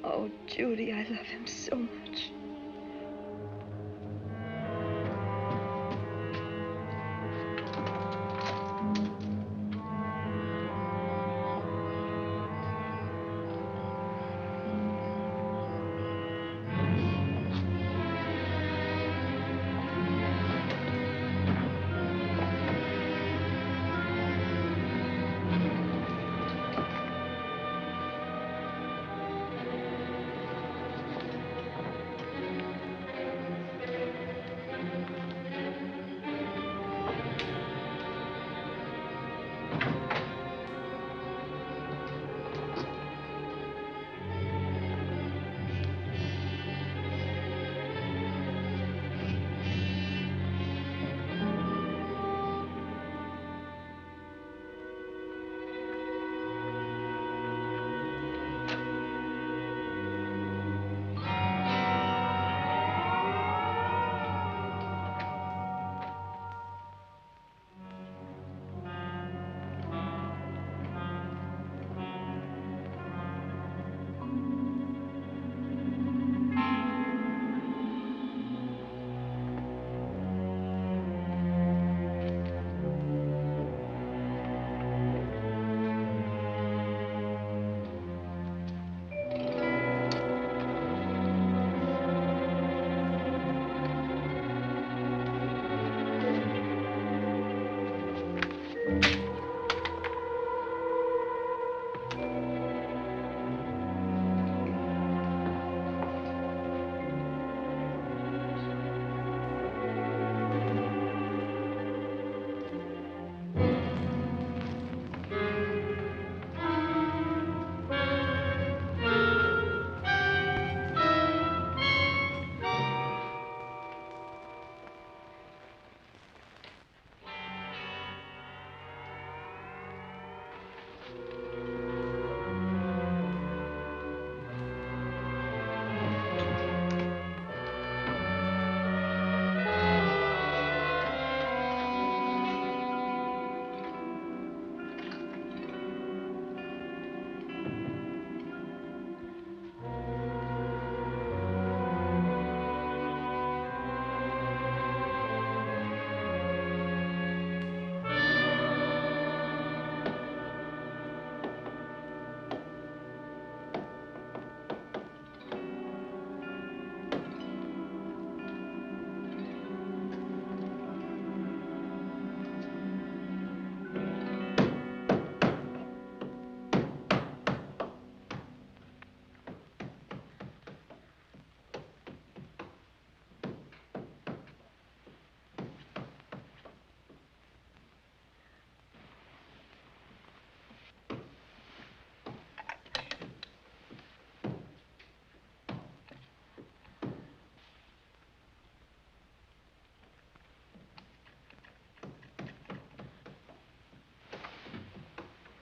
Oh, Judy, I love him so much.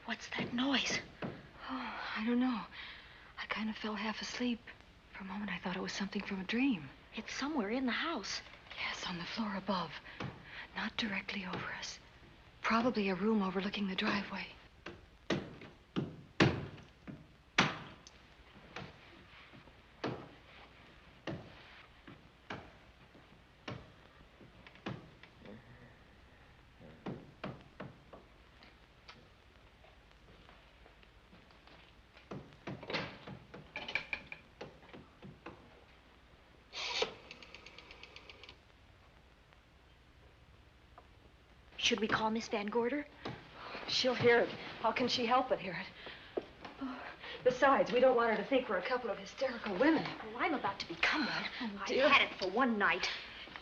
What's that noise? Oh, I don't know. I kind of fell half asleep. For a moment, I thought it was something from a dream. It's somewhere in the house. Yes, on the floor above. Not directly over us. Probably a room overlooking the driveway. Should we call Miss Van Gorder? She'll hear it. How can she help but hear it? Oh, besides, we don't want her to think we're a couple of hysterical women. Oh, I'm about to become one. Oh, I dear. had it for one night.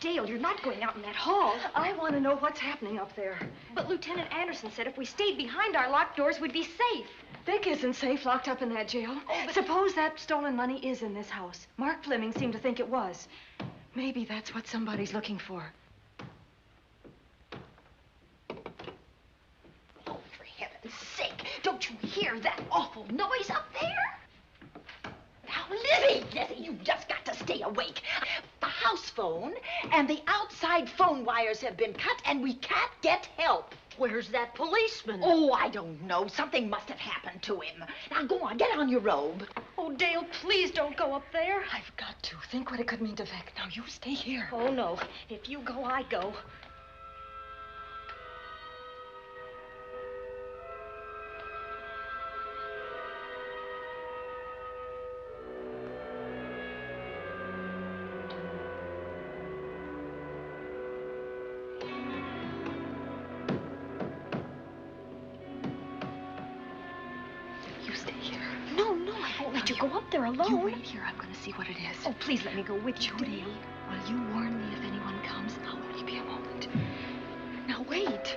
Dale, you're not going out in that hall. I want to know what's happening up there. But Lieutenant Anderson said if we stayed behind our locked doors, we'd be safe. Vic isn't safe locked up in that jail. Suppose that stolen money is in this house. Mark Fleming seemed to think it was. Maybe that's what somebody's looking for. Sake, don't you hear that awful noise up there? Now, Lizzie, you just got to stay awake. The house phone and the outside phone wires have been cut, and we can't get help. Where's that policeman? Oh, I don't know. Something must have happened to him. Now, go on, get on your robe. Oh, Dale, please don't go up there. I've got to. Think what it could mean to Vic. Now, you stay here. Oh, no. If you go, I go. You go up there alone. You wait here. I'm going to see what it is. Oh, please let me go with you, Judy, Dale. will you warn me if anyone comes? Now, only be a moment. Now, wait.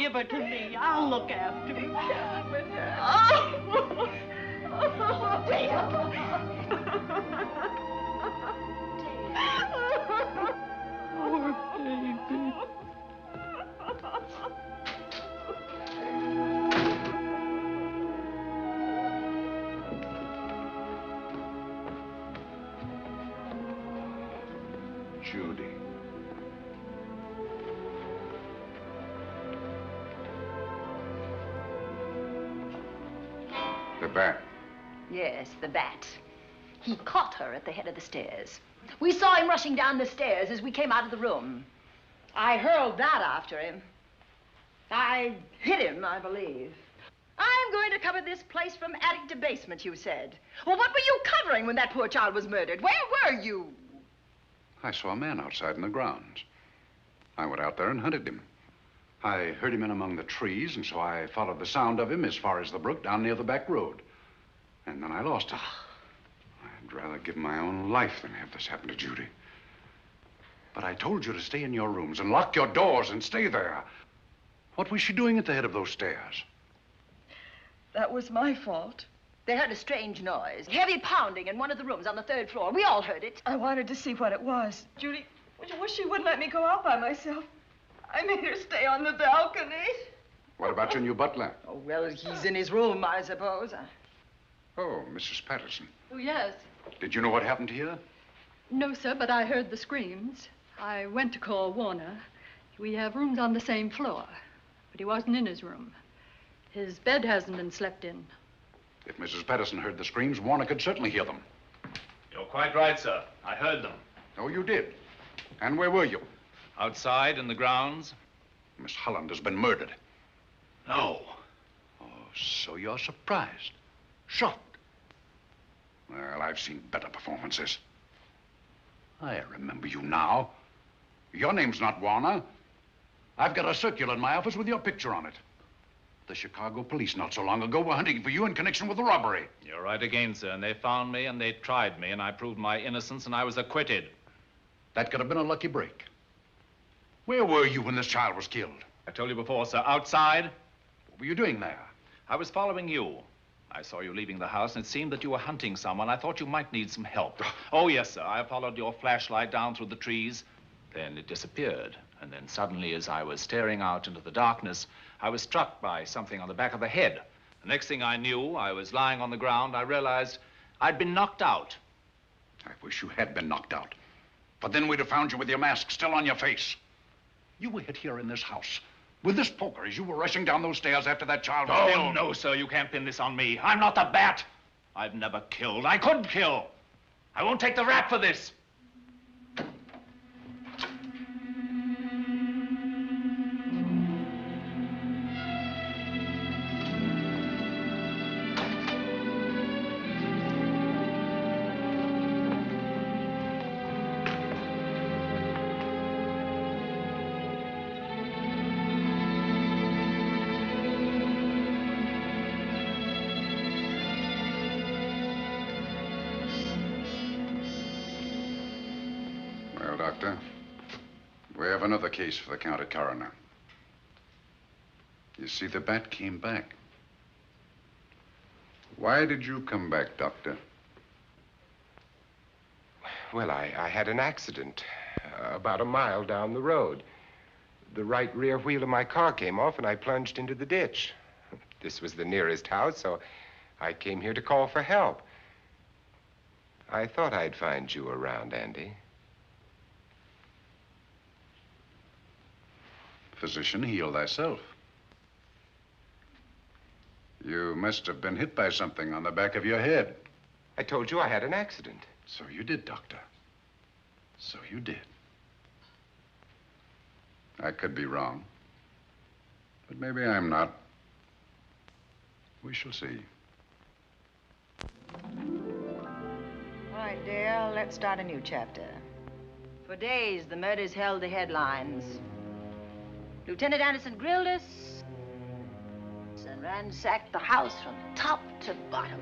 give her to me. I'll look after her. Poor baby. Judy. The bat. Yes, the bat. He caught her at the head of the stairs. We saw him rushing down the stairs as we came out of the room. I hurled that after him. I hit him, I believe. I'm going to cover this place from attic to basement, you said. Well, what were you covering when that poor child was murdered? Where were you? I saw a man outside in the grounds. I went out there and hunted him. I heard him in among the trees, and so I followed the sound of him as far as the brook down near the back road. And then I lost him. I'd rather give my own life than have this happen to Judy. But I told you to stay in your rooms and lock your doors and stay there. What was she doing at the head of those stairs? That was my fault. They heard a strange noise, heavy pounding in one of the rooms on the 3rd floor. We all heard it. I wanted to see what it was. Judy, she wouldn't let me go out by myself. I made her stay on the balcony. What about your new butler? Oh, well, he's in his room, I suppose. Oh, Mrs. Patterson. Oh, yes. Did you know what happened here? No, sir, but I heard the screams. I went to call Warner. We have rooms on the same floor, but he wasn't in his room. His bed hasn't been slept in. If Mrs. Patterson heard the screams, Warner could certainly hear them. You're quite right, sir. I heard them. Oh, you did? And where were you? Outside in the grounds. Miss Holland has been murdered. No. Oh, so you're surprised. Shocked. Well, I've seen better performances. I remember you now. Your name's not Warner. I've got a circular in my office with your picture on it. The Chicago police not so long ago were hunting for you in connection with the robbery. You're right again, sir. And they found me and they tried me and I proved my innocence and I was acquitted. That could have been a lucky break. Where were you when this child was killed? I told you before, sir. Outside. What were you doing there? I was following you. I saw you leaving the house, and it seemed that you were hunting someone. I thought you might need some help. Oh, yes, sir. I followed your flashlight down through the trees. Then it disappeared. And then suddenly, as I was staring out into the darkness, I was struck by something on the back of the head. The next thing I knew, I was lying on the ground. I realized I'd been knocked out. I wish you had been knocked out. But then we'd have found you with your mask still on your face. You were hit here in this house with this poker as you were rushing down those stairs after that child was killed. Oh, no, sir. You can't pin this on me. I'm not the bat. I've never killed. I couldn't kill. I won't take the rap for this. Doctor, we have another case for the county coroner. You see, the bat came back. Why did you come back, Doctor? Well, I had an accident about a mile down the road. The right rear wheel of my car came off and I plunged into the ditch. This was the nearest house, so I came here to call for help. I thought I'd find you around, Andy. Physician, heal thyself. You must have been hit by something on the back of your head. I told you I had an accident. So you did, Doctor. So you did. I could be wrong. But maybe I'm not. We shall see. All right, dear, let's start a new chapter. For days, the murders held the headlines. Lieutenant Anderson grilled us and ransacked the house from top to bottom.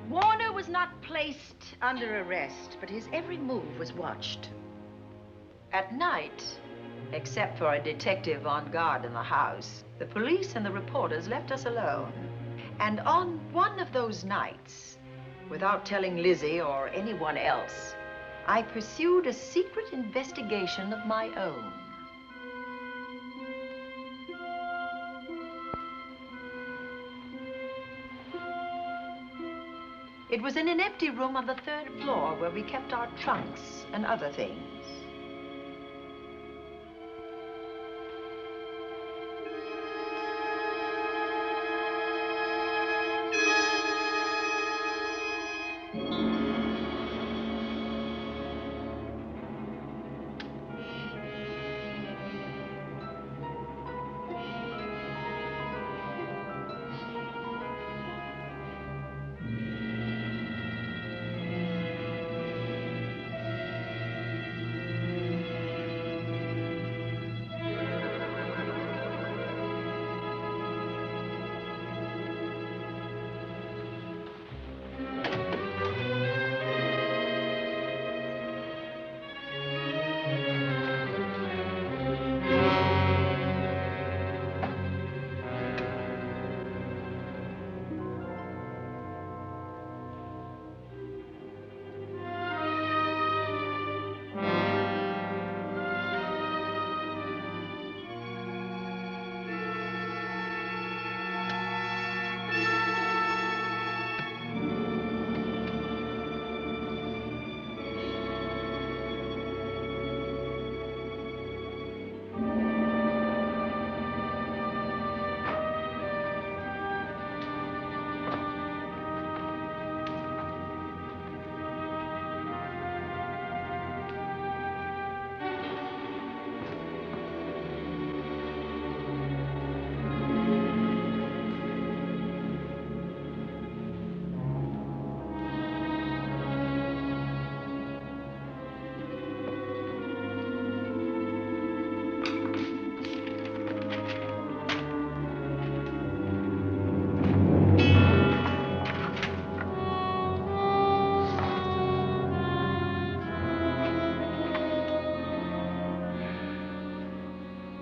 Warner was not placed under arrest, but his every move was watched. At night, Except for a detective on guard in the house, the police and the reporters left us alone. And on one of those nights, without telling Lizzie or anyone else, I pursued a secret investigation of my own. It was in an empty room on the 3rd floor where we kept our trunks and other things.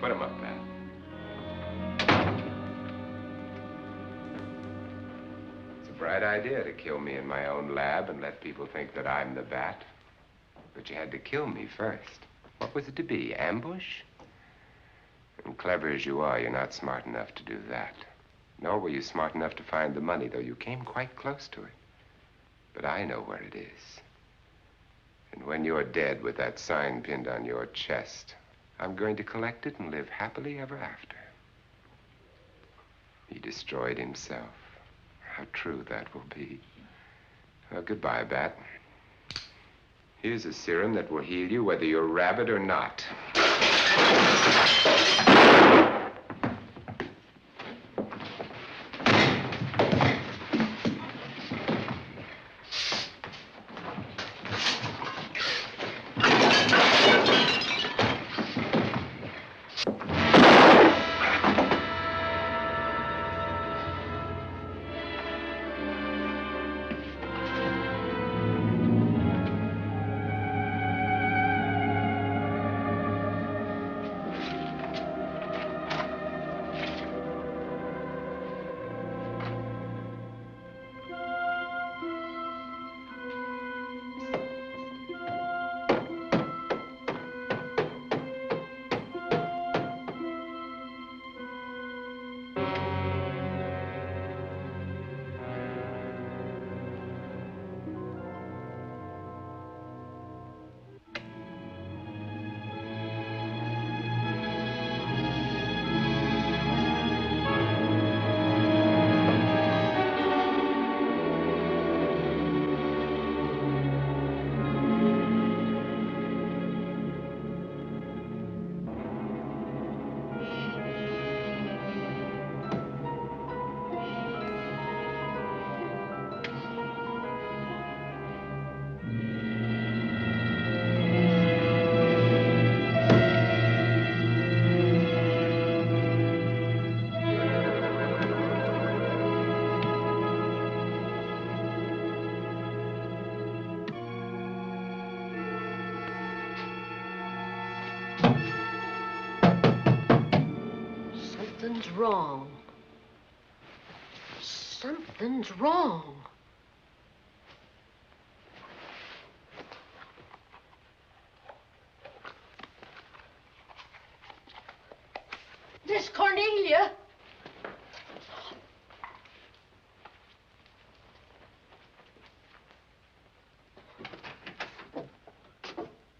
Put him up, Pat. It's a bright idea to kill me in my own lab and let people think that I'm the bat. But you had to kill me first. What was it to be, ambush? And clever as you are, you're not smart enough to do that. Nor were you smart enough to find the money, though you came quite close to it. But I know where it is. And when you're dead with that sign pinned on your chest, I'm going to collect it and live happily ever after. He destroyed himself. How true that will be. Well, goodbye, Bat. Here's a serum that will heal you whether you're rabid or not. Something's wrong. Something's wrong. Miss Cornelia!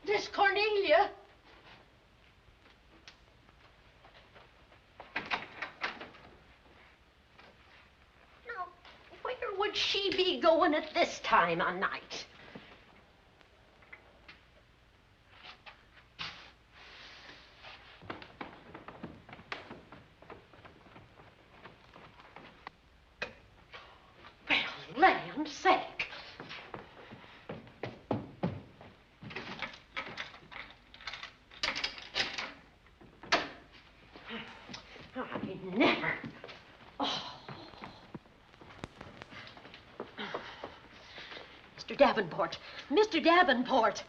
Miss Cornelia! Now, where would she be going at this time of night? Land's sake. I never. Oh. Mr. Davenport. Mr. Davenport.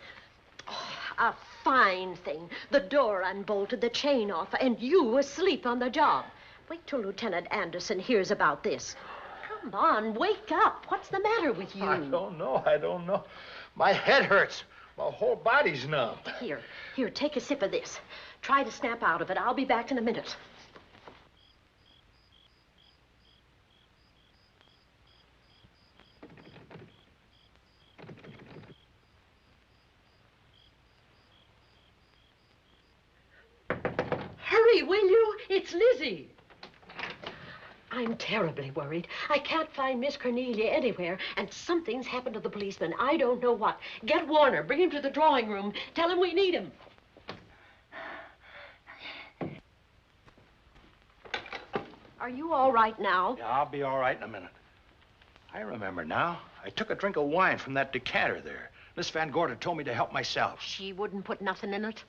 Oh, a fine thing. The door unbolted, the chain off, and you asleep on the job. Wait till Lieutenant Anderson hears about this. Come on, wake up. What's the matter with you? I don't know. My head hurts. My whole body's numb. Here, take a sip of this. Try to snap out of it. I'll be back in a minute. Hurry, will you? It's Lizzie. I'm terribly worried. I can't find Miss Cornelia anywhere, and something's happened to the policeman. I don't know what. Get Warner. Bring him to the drawing room. Tell him we need him. Are you all right now? Yeah, I'll be all right in a minute. I remember now. I took a drink of wine from that decanter there. Miss Van Gorder told me to help myself. She wouldn't put nothing in it?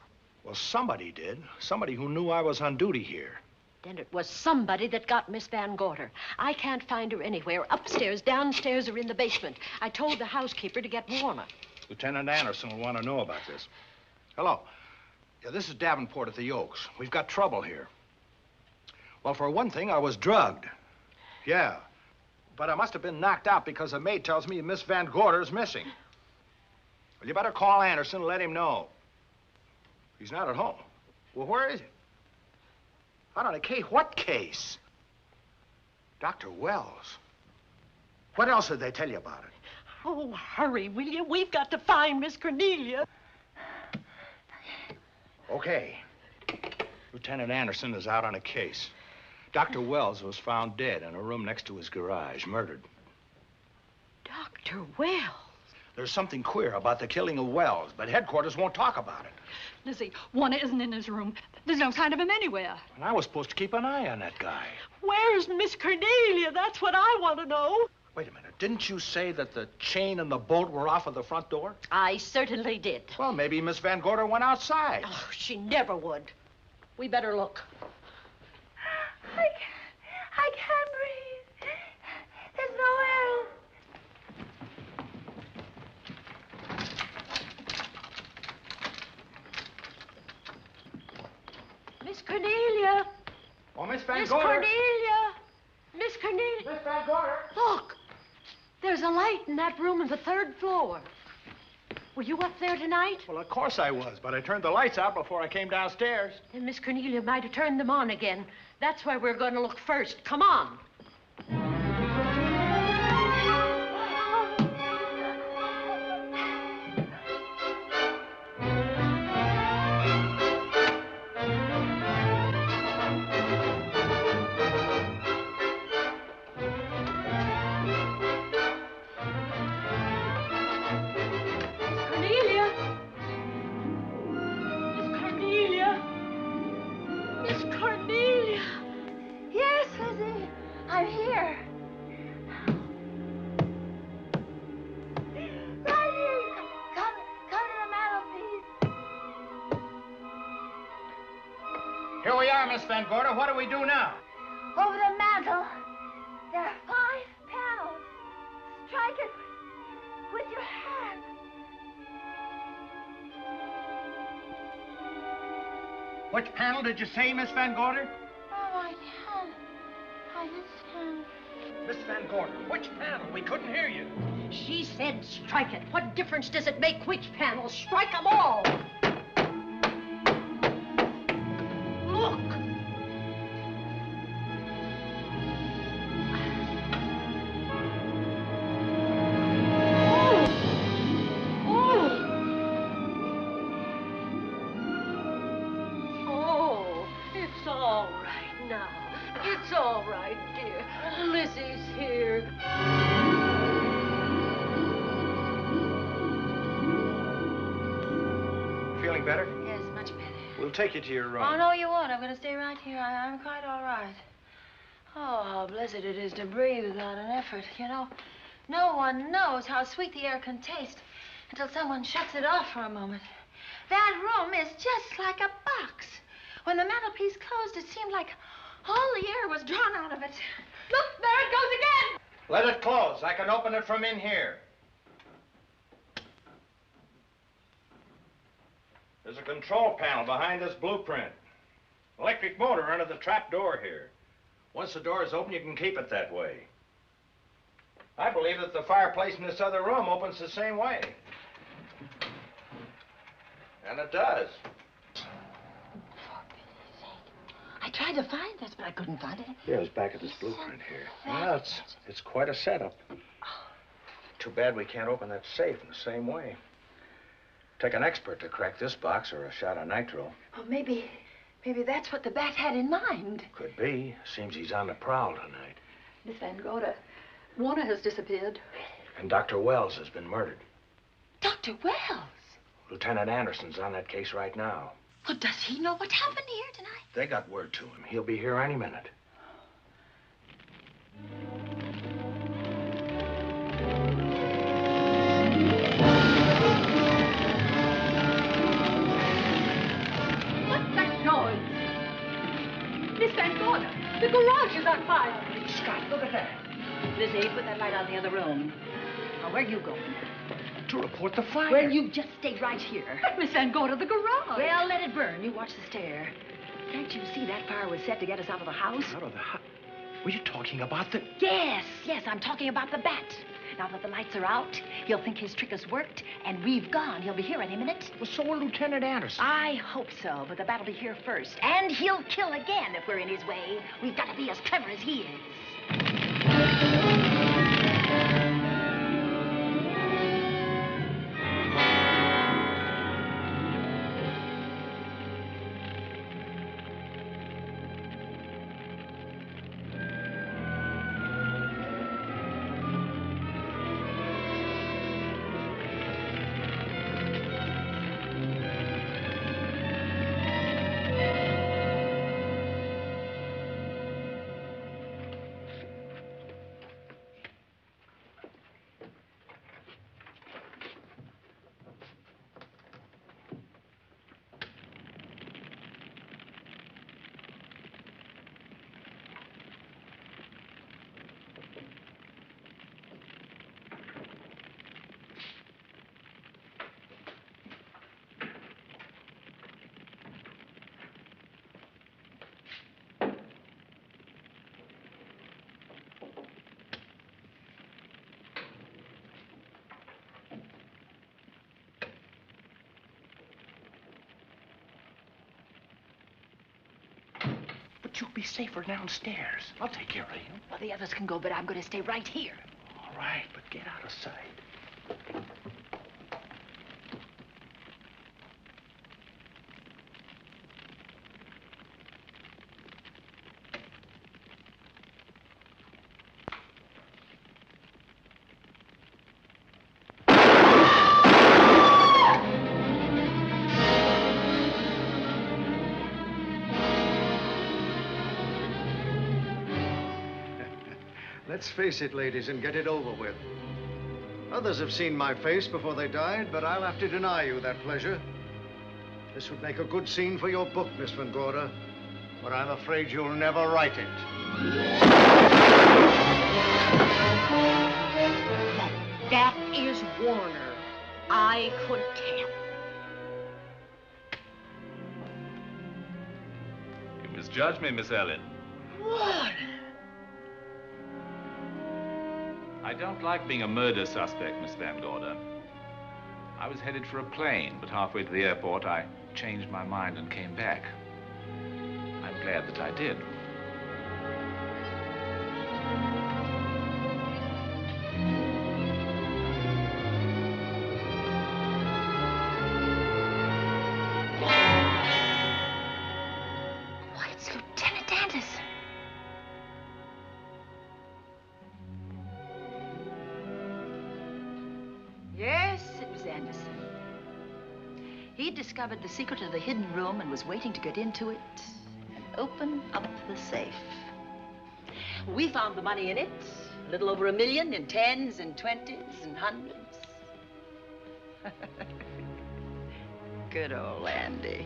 Well, somebody did. Somebody who knew I was on duty here. Then it was somebody that got Miss Van Gorder. I can't find her anywhere. Upstairs, downstairs, or in the basement. I told the housekeeper to get Warner. Lieutenant Anderson will want to know about this. Hello. Yeah, this is Davenport at the Oaks. We've got trouble here. Well, for one thing, I was drugged. Yeah. But I must have been knocked out because the maid tells me Miss Van Gorder is missing. Well, you better call Anderson and let him know. He's not at home. Well, where is he? Out on a case? What case? Dr. Wells. What else did they tell you about it? Oh, hurry, will you? We've got to find Miss Cornelia. Okay. Lieutenant Anderson is out on a case. Dr. Wells was found dead in a room next to his garage, murdered. Dr. Wells? There's something queer about the killing of Wells, but headquarters won't talk about it. Lizzie, Warner isn't in his room. There's no sign of him anywhere. And I was supposed to keep an eye on that guy. Where's Miss Cornelia? That's what I want to know. Wait a minute. Didn't you say that the chain and the bolt were off of the front door? I certainly did. Well, maybe Miss Van Gorder went outside. Oh, she never would. We better look. I can't breathe. There's no air. Miss Cornelia. Oh, Miss Van Miss Gorder. Cornelia. Miss Cornelia. Miss Van Gorder. Look. There's a light in that room on the 3rd floor. Were you up there tonight? Well, of course I was, but I turned the lights out before I came downstairs. Then Miss Cornelia might have turned them on again. That's where we're going to look first. Come on. Here we are, Miss Van Gorder. What do we do now? Over the mantel, there are 5 panels. Strike it with your hand. Which panel did you say, Miss Van Gorder? Oh, Van Gorder, which panel? We couldn't hear you. She said strike it. What difference does it make which panel? Strike them all. Look. Oh, it's all right now. It's all right, dear. Lizzie's here. Feeling better? Yes, much better. We'll take you to your room. Oh, no, you won't. I'm going to stay right here. I'm quite all right. Oh, how blessed it is to breathe without an effort. You know, no one knows how sweet the air can taste until someone shuts it off for a moment. That room is just like a box. When the mantelpiece closed, it seemed like all the air was drawn out of it. Look, there it goes again. Let it close. I can open it from in here. There's a control panel behind this blueprint. Electric motor under the trap door here. Once the door is open, you can keep it that way. I believe that the fireplace in this other room opens the same way. And it does. I tried to find this, but I couldn't find it. Yeah, it's back at this blueprint here. Well, it's quite a setup. Too bad we can't open that safe in the same way. Take an expert to crack this box or a shot of nitro. Well, maybe that's what the bat had in mind. Could be. Seems he's on the prowl tonight. Miss Van Gorder, Warner has disappeared. And Dr. Wells has been murdered. Dr. Wells? Lieutenant Anderson's on that case right now. Well, does he know what happened here tonight? They got word to him. He'll be here any minute. What's that noise? Miss Van Gorder, the garage is on fire. Scott, look at that. Lizzie, put that light out in the other room. Now, where are you going? To report the fire. Well, you just stay right here. But Miss Van Gorder, the garage. Well, let it burn. You watch the stair. Can't you see that fire was set to get us out of the house? Out of the house? Were you talking about the... Yes, I'm talking about the bat. Now that the lights are out, he'll think his trick has worked, and we've gone. He'll be here any minute. Well, so will Lieutenant Anderson. I hope so, but the bat will be here first. And he'll kill again if we're in his way. We've got to be as clever as he is. You'll be safer downstairs. I'll take care of you. Well, the others can go, but I'm going to stay right here. All right, but get out of sight. Let's face it, ladies, and get it over with. Others have seen my face before they died, but I'll have to deny you that pleasure. This would make a good scene for your book, Miss Van Gorder, but I'm afraid you'll never write it. That is Warner. I could tell. You misjudged me, Miss Ellen. Warner! I don't like being a murder suspect, Miss Van Gorder. I was headed for a plane, but halfway to the airport, I changed my mind and came back. I'm glad that I did. Why, it's Lieutenant Anderson. Yes, it was Anderson. He'd discovered the secret of the hidden room and was waiting to get into it and open up the safe. We found the money in it, a little over $1 million in tens and twenties and hundreds. Good old Andy.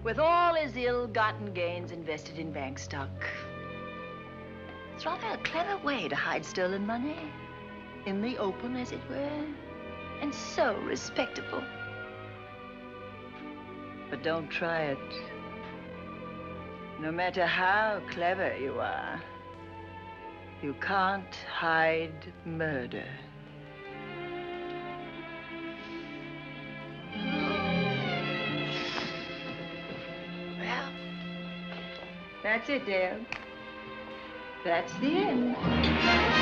With all his ill-gotten gains invested in bank stock. It's rather a clever way to hide stolen money. In the open, as it were, and so respectable. But don't try it. No matter how clever you are, you can't hide murder. Well, that's it, Dale. That's the end.